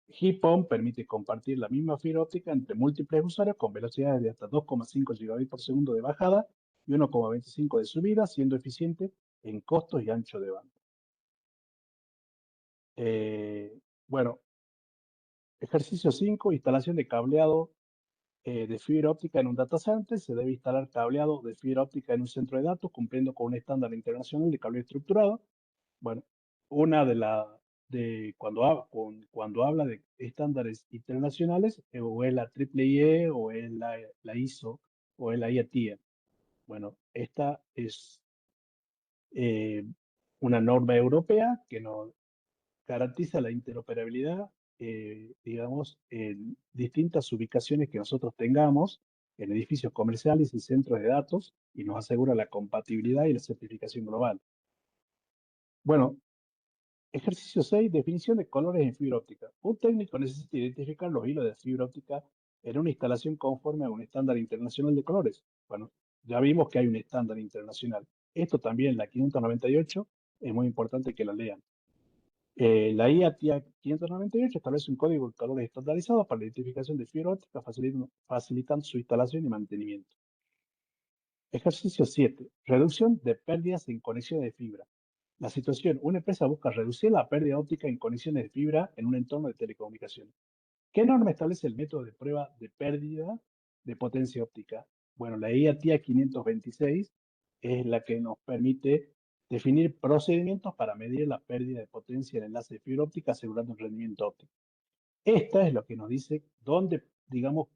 A: GPON permite compartir la misma fibra óptica entre múltiples usuarios con velocidades de hasta 2,5 gigabits por segundo de bajada y 1,25 de subida, siendo eficiente en costos y ancho de banda. Bueno, ejercicio 5, instalación de cableado de fibra óptica en un data center. Se debe instalar cableado de fibra óptica en un centro de datos cumpliendo con un estándar internacional de cable estructurado. Bueno, una cuando habla de estándares internacionales, o es la IEEE, o es la ISO, o es la IATIA. Bueno, esta es eh, una norma europea que nos garantiza la interoperabilidad, digamos, en distintas ubicaciones que nosotros tengamos, en edificios comerciales y centros de datos, y nos asegura la compatibilidad y la certificación global. Bueno, ejercicio 6, definición de colores en fibra óptica. Un técnico necesita identificar los hilos de fibra óptica en una instalación conforme a un estándar internacional de colores. Bueno, ya vimos que hay un estándar internacional. Esto también, la 598, es muy importante que la lean. La IATIA 598 establece un código de colores estandarizados para la identificación de fibra óptica, facilitando su instalación y mantenimiento. Ejercicio 7. Reducción de pérdidas en conexiones de fibra. La situación, una empresa busca reducir la pérdida óptica en conexiones de fibra en un entorno de telecomunicaciones. ¿Qué norma establece el método de prueba de pérdida de potencia óptica? Bueno, la IATIA 526 es la que nos permite definir procedimientos para medir la pérdida de potencia en enlace de fibra óptica asegurando el rendimiento óptico. Esta es lo que nos dice dónde, digamos,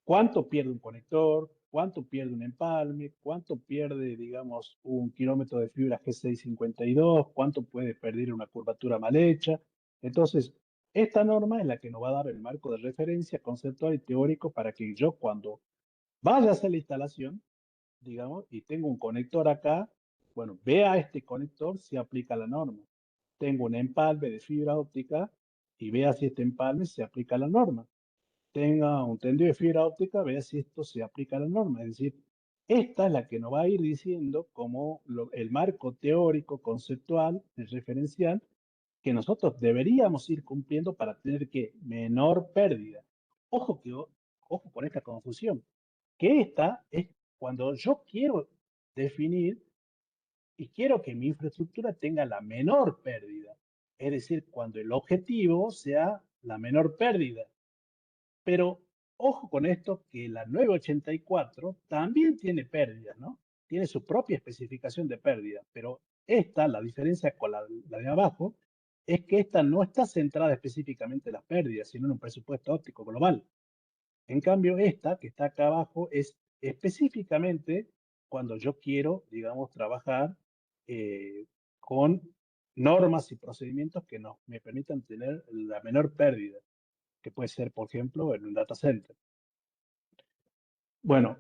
A: cuánto pierde un conector, cuánto pierde un empalme, cuánto pierde, digamos, un kilómetro de fibra G652, cuánto puede perder una curvatura mal hecha. Entonces, esta norma es la que nos va a dar el marco de referencia conceptual y teórico para que yo, cuando vaya a hacer la instalación, digamos, y tengo un conector acá, bueno, vea este conector si aplica la norma. Tengo un empalme de fibra óptica y vea si este empalme se aplica a la norma. Tenga un tendido de fibra óptica, vea si esto se aplica a la norma. Es decir, esta es la que nos va a ir diciendo como el marco teórico, conceptual, referencial, que nosotros deberíamos ir cumpliendo para tener que menor pérdida. Ojo con esta confusión, que esta es cuando yo quiero definir y quiero que mi infraestructura tenga la menor pérdida. Es decir, cuando el objetivo sea la menor pérdida. Pero ojo con esto, que la 984 también tiene pérdidas, ¿no? Tiene su propia especificación de pérdida, pero esta, la diferencia con la de abajo, es que esta no está centrada específicamente en las pérdidas, sino en un presupuesto óptico global. En cambio, esta que está acá abajo es específicamente cuando yo quiero, digamos, trabajar con normas y procedimientos que me permitan tener la menor pérdida, que puede ser, por ejemplo, en un data center. Bueno,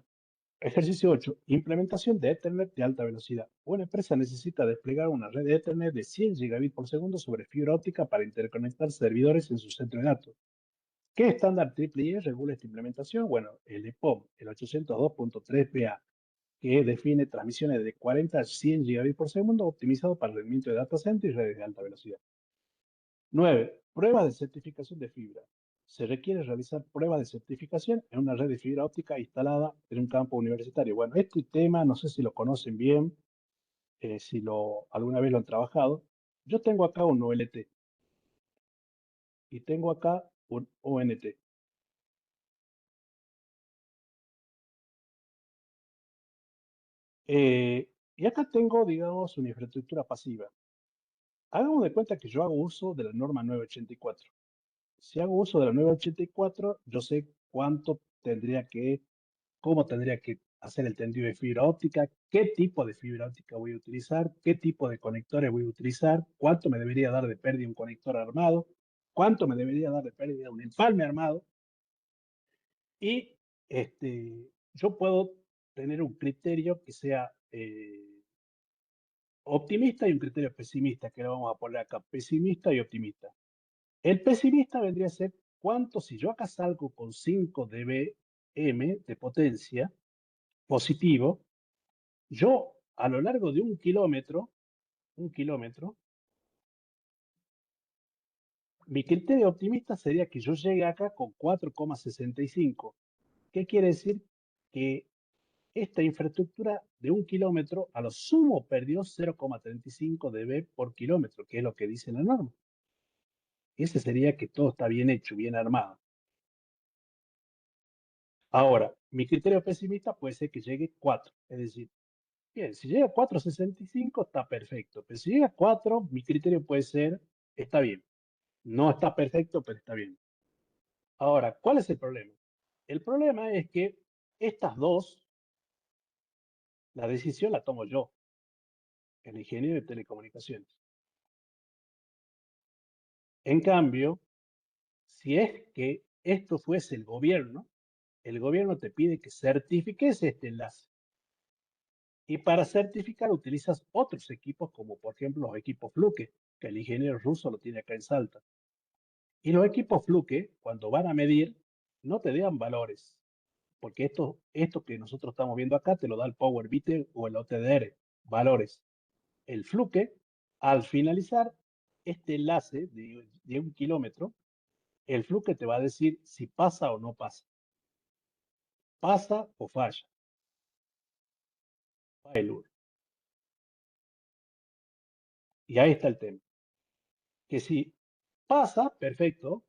A: ejercicio 8. Implementación de Ethernet de alta velocidad. Una empresa necesita desplegar una red de Ethernet de 100 gigabits por segundo sobre fibra óptica para interconectar servidores en su centro de datos. ¿Qué estándar IEEE regula esta implementación? Bueno, el EPOM, el 802.3PA, que define transmisiones de 40 a 100 gigabits por segundo optimizado para el rendimiento de data center y redes de alta velocidad. 9. Pruebas de certificación de fibra. Se requiere realizar pruebas de certificación en una red de fibra óptica instalada en un campo universitario. Bueno, este tema no sé si lo conocen bien, si alguna vez lo han trabajado. Yo tengo acá un OLT y tengo acá un ONT. Y acá tengo, digamos, una infraestructura pasiva. Hagamos de cuenta que yo hago uso de la norma 984. Si hago uso de la 984, yo sé cómo tendría que hacer el tendido de fibra óptica, qué tipo de fibra óptica voy a utilizar, qué tipo de conectores voy a utilizar, cuánto me debería dar de pérdida un conector armado, cuánto me debería dar de pérdida un empalme armado. Y yo puedo tener un criterio que sea optimista y un criterio pesimista, que lo vamos a poner acá, pesimista y optimista. El pesimista vendría a ser cuánto, si yo acá salgo con 5 dBm de potencia positivo, yo a lo largo de un kilómetro, mi criterio optimista sería que yo llegue acá con 4,65. ¿Qué quiere decir? Que esta infraestructura de un kilómetro a lo sumo perdió 0,35 dB por kilómetro, que es lo que dice la norma. Ese sería que todo está bien hecho, bien armado. Ahora, mi criterio pesimista puede ser que llegue 4. Es decir, bien, si llega a 4,65 está perfecto. Pero si llega a 4, mi criterio puede ser, está bien. No está perfecto, pero está bien. Ahora, ¿cuál es el problema? El problema es que estas dos, la decisión la tomo yo, el ingeniero de telecomunicaciones. En cambio, si es que esto fuese el gobierno te pide que certifiques este enlace. Y para certificar utilizas otros equipos, como por ejemplo los equipos Fluke, que el ingeniero ruso lo tiene acá en Salta. Y los equipos Fluke, cuando van a medir, no te dan valores, porque esto que nosotros estamos viendo acá te lo da el PowerBite o el OTDR, valores. El Fluke, al finalizar este enlace de un kilómetro, el Fluke te va a decir si pasa o no pasa. Pasa o falla. Failure. Y ahí está el tema. Que si pasa, perfecto,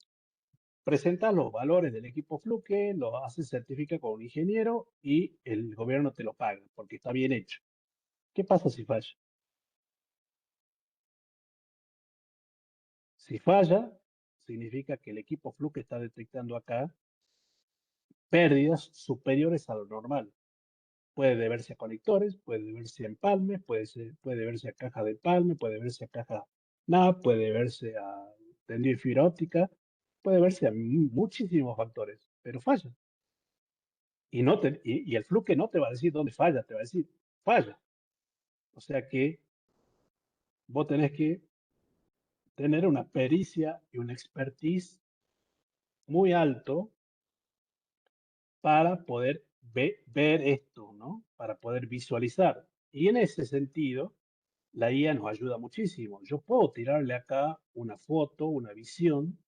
A: presentas los valores del equipo Fluke, los haces certifica con un ingeniero y el gobierno te lo paga porque está bien hecho. ¿Qué pasa si falla? Si falla, significa que el equipo Fluke está detectando acá pérdidas superiores a lo normal. Puede deberse a conectores, puede deberse a empalmes, puede deberse a caja de empalme, puede deberse a caja NAP, puede deberse a tendido de fibra óptica, puede deberse a muchísimos factores, pero falla. Y el Fluke no te va a decir dónde falla, te va a decir falla. O sea que vos tenés que tener una pericia y un expertise muy alto para poder ver esto, ¿no? Para poder visualizar. Y en ese sentido, la IA nos ayuda muchísimo. Yo puedo tirarle acá una foto, una visión.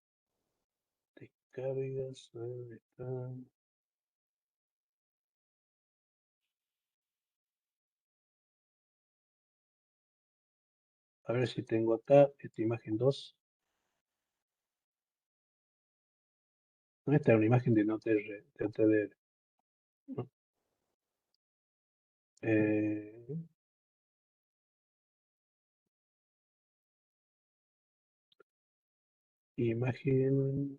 A: Descargas, ¿dónde está? A ver si tengo acá esta imagen 2. Esta es una imagen de OTDR, ¿no? Imagen.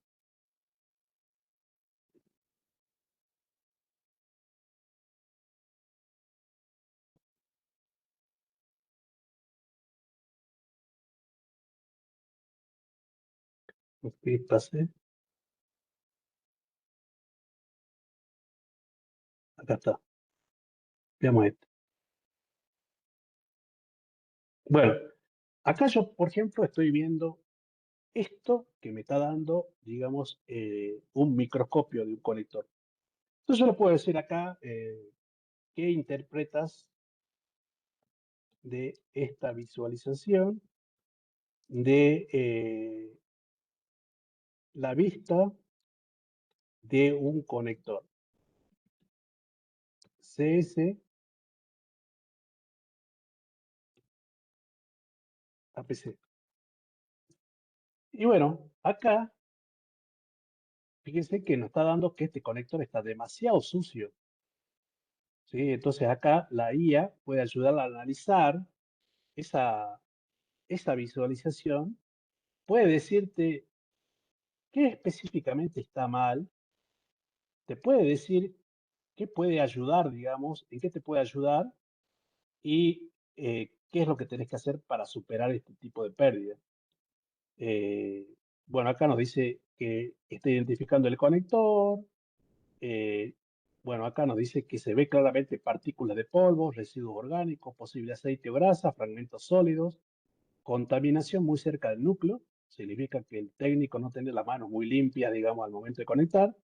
A: Ok, pasé. Acá está. Veamos esto. Bueno, acá yo, por ejemplo, estoy viendo esto que me está dando, digamos, un microscopio de un conector. Entonces yo le puedo decir acá, ¿qué interpretas de esta visualización de la vista de un conector CS a PC? Y bueno, acá, fíjense que nos está dando que este conector está demasiado sucio, ¿sí? Entonces acá la IA puede ayudar a analizar esa, esa visualización, puede decirte qué específicamente está mal, te puede decir qué puede ayudar, digamos, en qué te puede ayudar y qué es lo que tenés que hacer para superar este tipo de pérdida. Eh, bueno, acá nos dice que está identificando el conector, eh, Bueno, acá nos dice que se ve claramente partículas de polvo, residuos orgánicos, posible aceite o grasa, fragmentos sólidos, contaminación muy cerca del núcleo, significa que el técnico no tiene las manos muy limpias, digamos, al momento de conectar.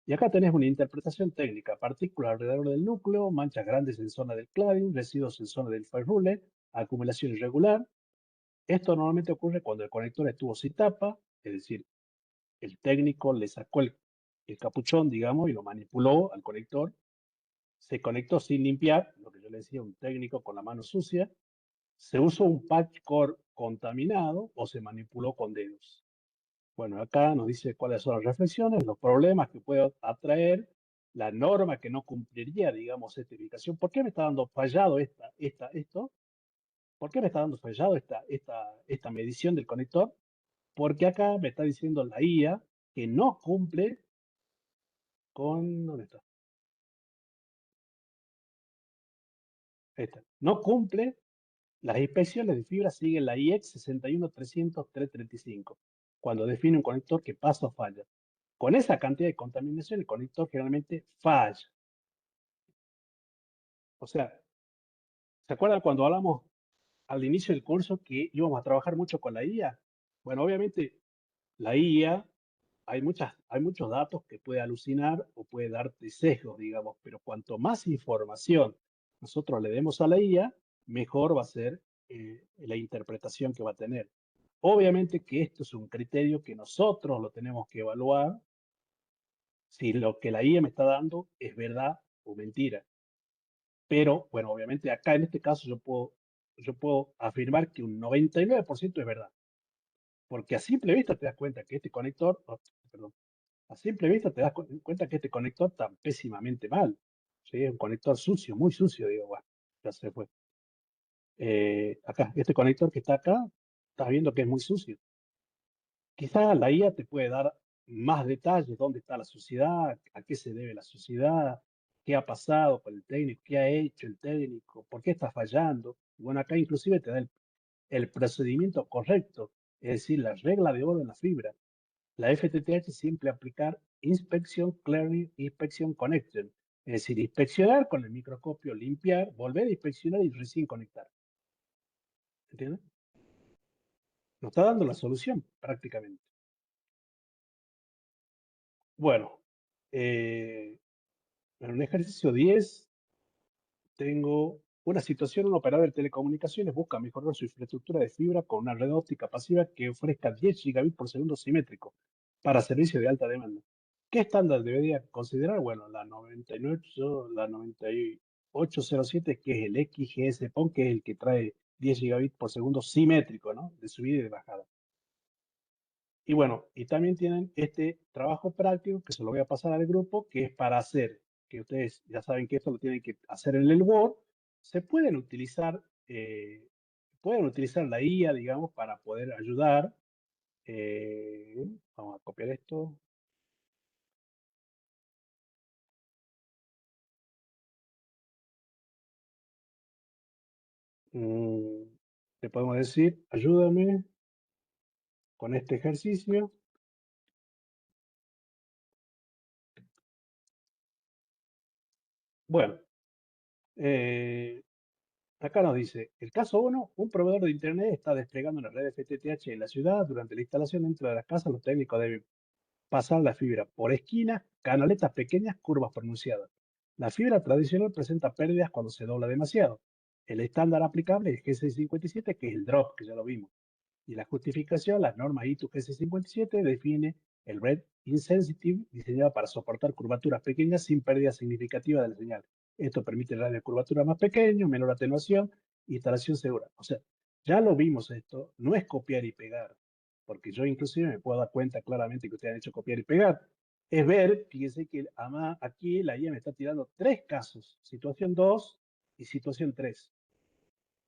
A: Y acá tenés una interpretación técnica, partículas alrededor del núcleo, manchas grandes en zona del cladding, residuos en zona del firewall, acumulación irregular. Esto normalmente ocurre cuando el conector estuvo sin tapa, es decir, el técnico le sacó el capuchón, digamos, y lo manipuló al conector. Se conectó sin limpiar, lo que yo le decía, un técnico con la mano sucia. Se usó un patch core contaminado o se manipuló con dedos. Bueno, acá nos dice cuáles son las reflexiones, los problemas que puede atraer, la norma que no cumpliría, digamos, certificación. ¿Por qué me está dando fallado esto? ¿Por qué me está dando fallado esta medición del conector? Porque acá me está diciendo la IA que no cumple con, ¿dónde está? Ahí está. No cumple, las inspecciones de fibra siguen la IEC 61300-335, cuando define un conector que pasa o falla. Con esa cantidad de contaminación, el conector generalmente falla. O sea, ¿se acuerdan cuando hablamos al inicio del curso que íbamos a trabajar mucho con la IA? Bueno, obviamente la IA, hay muchos datos que puede alucinar o puede darte sesgos, digamos, pero cuanto más información nosotros le demos a la IA, mejor va a ser la interpretación que va a tener. Obviamente que esto es un criterio que nosotros lo tenemos que evaluar si lo que la IA me está dando es verdad o mentira. Pero, bueno, obviamente acá en este caso yo puedo afirmar que un 99% es verdad. Porque a simple vista te das cuenta que este conector, perdón, a simple vista te das cuenta que este conector está pésimamente mal. ¿Sí? Es un conector sucio, muy sucio, digo, bueno, ya se fue. Acá, este conector que está acá, estás viendo que es muy sucio. Quizás la IA te puede dar más detalles, dónde está la suciedad, a qué se debe la suciedad, qué ha pasado con el técnico, qué ha hecho el técnico, por qué está fallando. Bueno, acá inclusive te da el procedimiento correcto, es decir, la regla de oro en la fibra. La FTTH siempre aplicar inspección, clearing, inspección, connection. Es decir, inspeccionar con el microscopio, limpiar, volver a inspeccionar y recién conectar. ¿Entiendes? Nos está dando la solución prácticamente. Bueno, en el ejercicio 10 tengo una situación, un operador de telecomunicaciones busca mejorar su infraestructura de fibra con una red óptica pasiva que ofrezca 10 gigabits por segundo simétrico para servicio de alta demanda. ¿Qué estándar debería considerar? Bueno, la 9807, que es el XGS-PON, que es el que trae 10 gigabits por segundo simétrico, ¿no? De subida y de bajada. Y bueno, y también tienen este trabajo práctico que se lo voy a pasar al grupo, que es para hacer, que ustedes ya saben que esto lo tienen que hacer en el Word. Se pueden utilizar la IA, digamos, para poder ayudar. Vamos a copiar esto. Le podemos decir, ayúdame con este ejercicio. Bueno, acá nos dice, el caso 1, un proveedor de Internet está desplegando una red FTTH en la ciudad. Durante la instalación dentro de las casas, los técnicos deben pasar la fibra por esquinas, canaletas pequeñas, curvas pronunciadas. La fibra tradicional presenta pérdidas cuando se dobla demasiado. El estándar aplicable es G657, que es el drop, que ya lo vimos. Y la justificación, las normas ITU GC57 define el Red Insensitive diseñado para soportar curvaturas pequeñas sin pérdida significativa de la señal. Esto permite radio de curvatura más pequeño, menor atenuación, instalación segura. O sea, ya lo vimos esto, no es copiar y pegar, porque yo inclusive me puedo dar cuenta claramente que ustedes han hecho copiar y pegar. Es ver, fíjense que además aquí la IA me está tirando 3 casos, situación 2 y situación 3.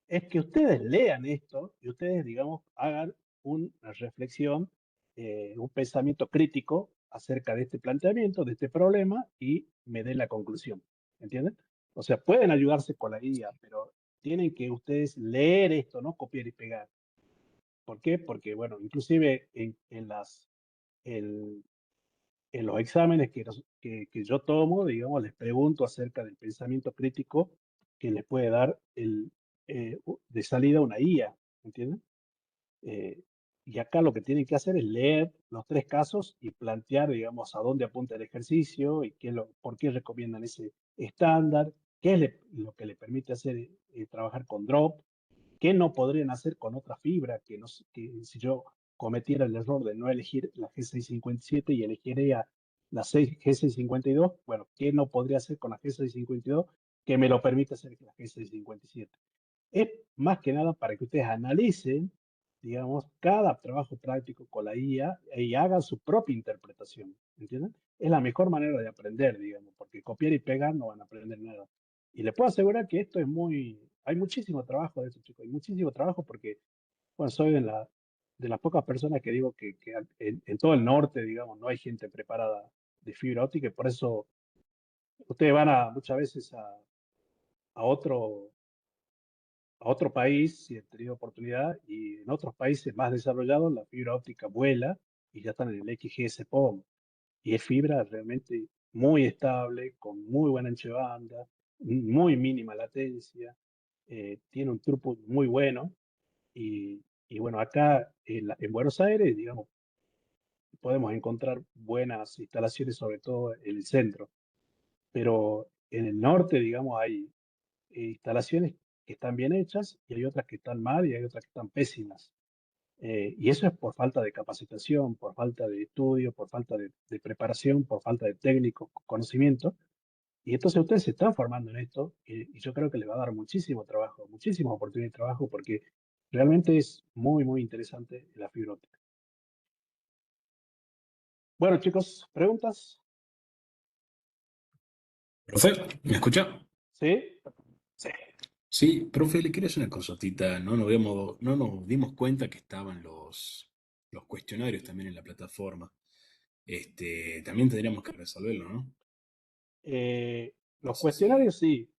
A: Es que ustedes lean esto y ustedes, digamos, hagan una reflexión, un pensamiento crítico acerca de este planteamiento, de este problema y me den la conclusión. ¿Entienden? O sea, pueden ayudarse con la guía, pero tienen que ustedes leer esto, no copiar y pegar. ¿Por qué? Porque, bueno, inclusive en en los exámenes que yo tomo, digamos, les pregunto acerca del pensamiento crítico que les puede dar de salida una IA, ¿entienden? Eh, y acá lo que tienen que hacer es leer los 3 casos y plantear, digamos, a dónde apunta el ejercicio y por qué recomiendan ese estándar, qué es lo que le permite hacer trabajar con drop, qué no podrían hacer con otra fibra, que si yo cometiera el error de no elegir la G657 y elegiría la G652, bueno, qué no podría hacer con la G652 que me lo permite hacer la G657. Es más que nada para que ustedes analicen, digamos, cada trabajo práctico con la IA y hagan su propia interpretación, ¿entienden? Es la mejor manera de aprender, digamos, porque copiar y pegar no van a aprender nada. Y les puedo asegurar que esto hay muchísimo trabajo de eso, chicos, hay muchísimo trabajo porque, bueno, soy de las pocas personas que digo que en todo el norte, digamos, no hay gente preparada de fibra óptica y por eso ustedes van muchas veces a otro a otro país, si he tenido oportunidad, y en otros países más desarrollados la fibra óptica vuela y ya están en el XGS-PON. Y es fibra realmente muy estable, con muy buen ancho de banda, muy mínima latencia, tiene un throughput muy bueno. Y bueno, acá en Buenos Aires, digamos, podemos encontrar buenas instalaciones, sobre todo en el centro. Pero en el norte, digamos, hay instalaciones que están bien hechas y hay otras que están mal y hay otras que están pésimas. Y eso es por falta de capacitación, por falta de estudio, por falta de preparación, por falta de técnico, conocimiento. Y entonces ustedes se están formando en esto y yo creo que les va a dar muchísimo trabajo, muchísimas oportunidades de trabajo porque realmente es muy, muy interesante la fibra óptica. Bueno, chicos, ¿preguntas?
C: Profe, ¿me escucha?
A: ¿Sí?
C: Sí, profe, le quiero hacer una consultita. No nos dimos cuenta que estaban los cuestionarios también en la plataforma. También tendríamos que resolverlo, ¿no? No
A: Los
C: sé si.
A: cuestionarios sí.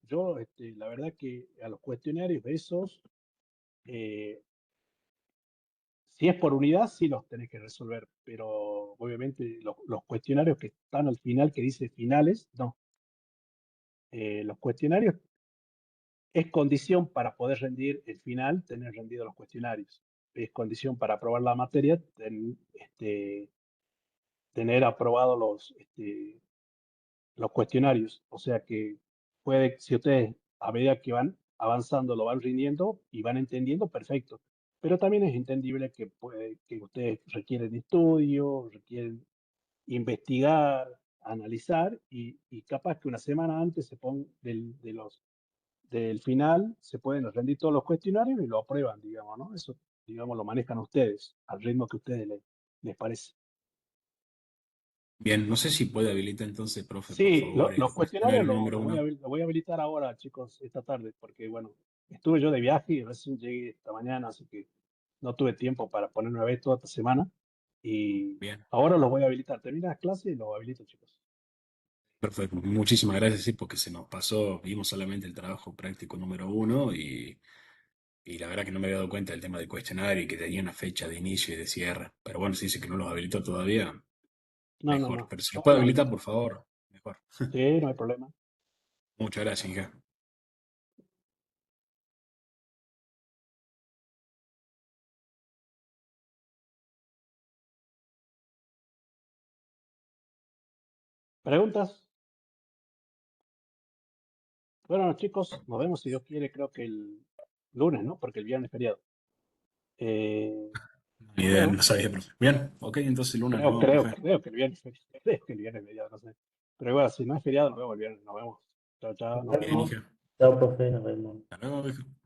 A: Yo, la verdad que a los cuestionarios esos, eh, si es por unidad, sí los tenés que resolver, pero obviamente los cuestionarios que están al final, que dice finales, no. Los cuestionarios es condición para poder rendir el final, tener rendido los cuestionarios. Es condición para aprobar la materia, tener aprobado los cuestionarios. O sea que si ustedes a medida que van avanzando lo van rindiendo y van entendiendo, perfecto. Pero también es entendible que ustedes requieren estudio, requieren investigar, analizar y capaz que una semana antes del final se pueden rendir todos los cuestionarios y lo aprueban, digamos, ¿no? Eso, digamos, lo manejan ustedes al ritmo que a ustedes les parece.
C: Bien, no sé si puede habilitar entonces, profe, por
A: Sí,
C: favor,
A: los
C: el
A: cuestionarios
C: cuestionario número uno.
A: lo voy a habilitar ahora, chicos, esta tarde, porque bueno, estuve yo de viaje y recién llegué esta mañana, así que no tuve tiempo para ponerme a ver toda esta semana. Y
C: Bien,
A: ahora los voy a habilitar. Termina la clase y los habilito, chicos.
C: perfecto. Muchísimas gracias, sí, porque se nos pasó, vimos solamente el trabajo práctico número uno y la verdad que no me había dado cuenta del tema del cuestionario y que tenía una fecha de inicio y de cierre. Pero bueno, si dice que no los habilitó todavía,
A: No, no,
C: mejor.
A: no.
C: Pero si los
A: Ahora
C: puede
A: los
C: habilitar,
A: habilito.
C: por favor, mejor.
A: Sí, no hay problema.
C: Muchas gracias, hija.
A: ¿Preguntas? Bueno, chicos, nos vemos si Dios quiere, creo que el lunes, ¿no? Porque el viernes es feriado. Eh,
C: Ni idea,
A: bueno,
C: no sabía, profe. Bien, ok, entonces el lunes nos vemos, profe.
A: creo que el viernes, creo que el viernes es feriado, no sé. Pero igual, si no es feriado, nos vemos el viernes, nos vemos. Chao, chao, nos
B: Nos
C: Bien,
A: vemos.
B: vemos.
C: hija.
B: Chao, profe, nos vemos.
C: Hasta luego, hija.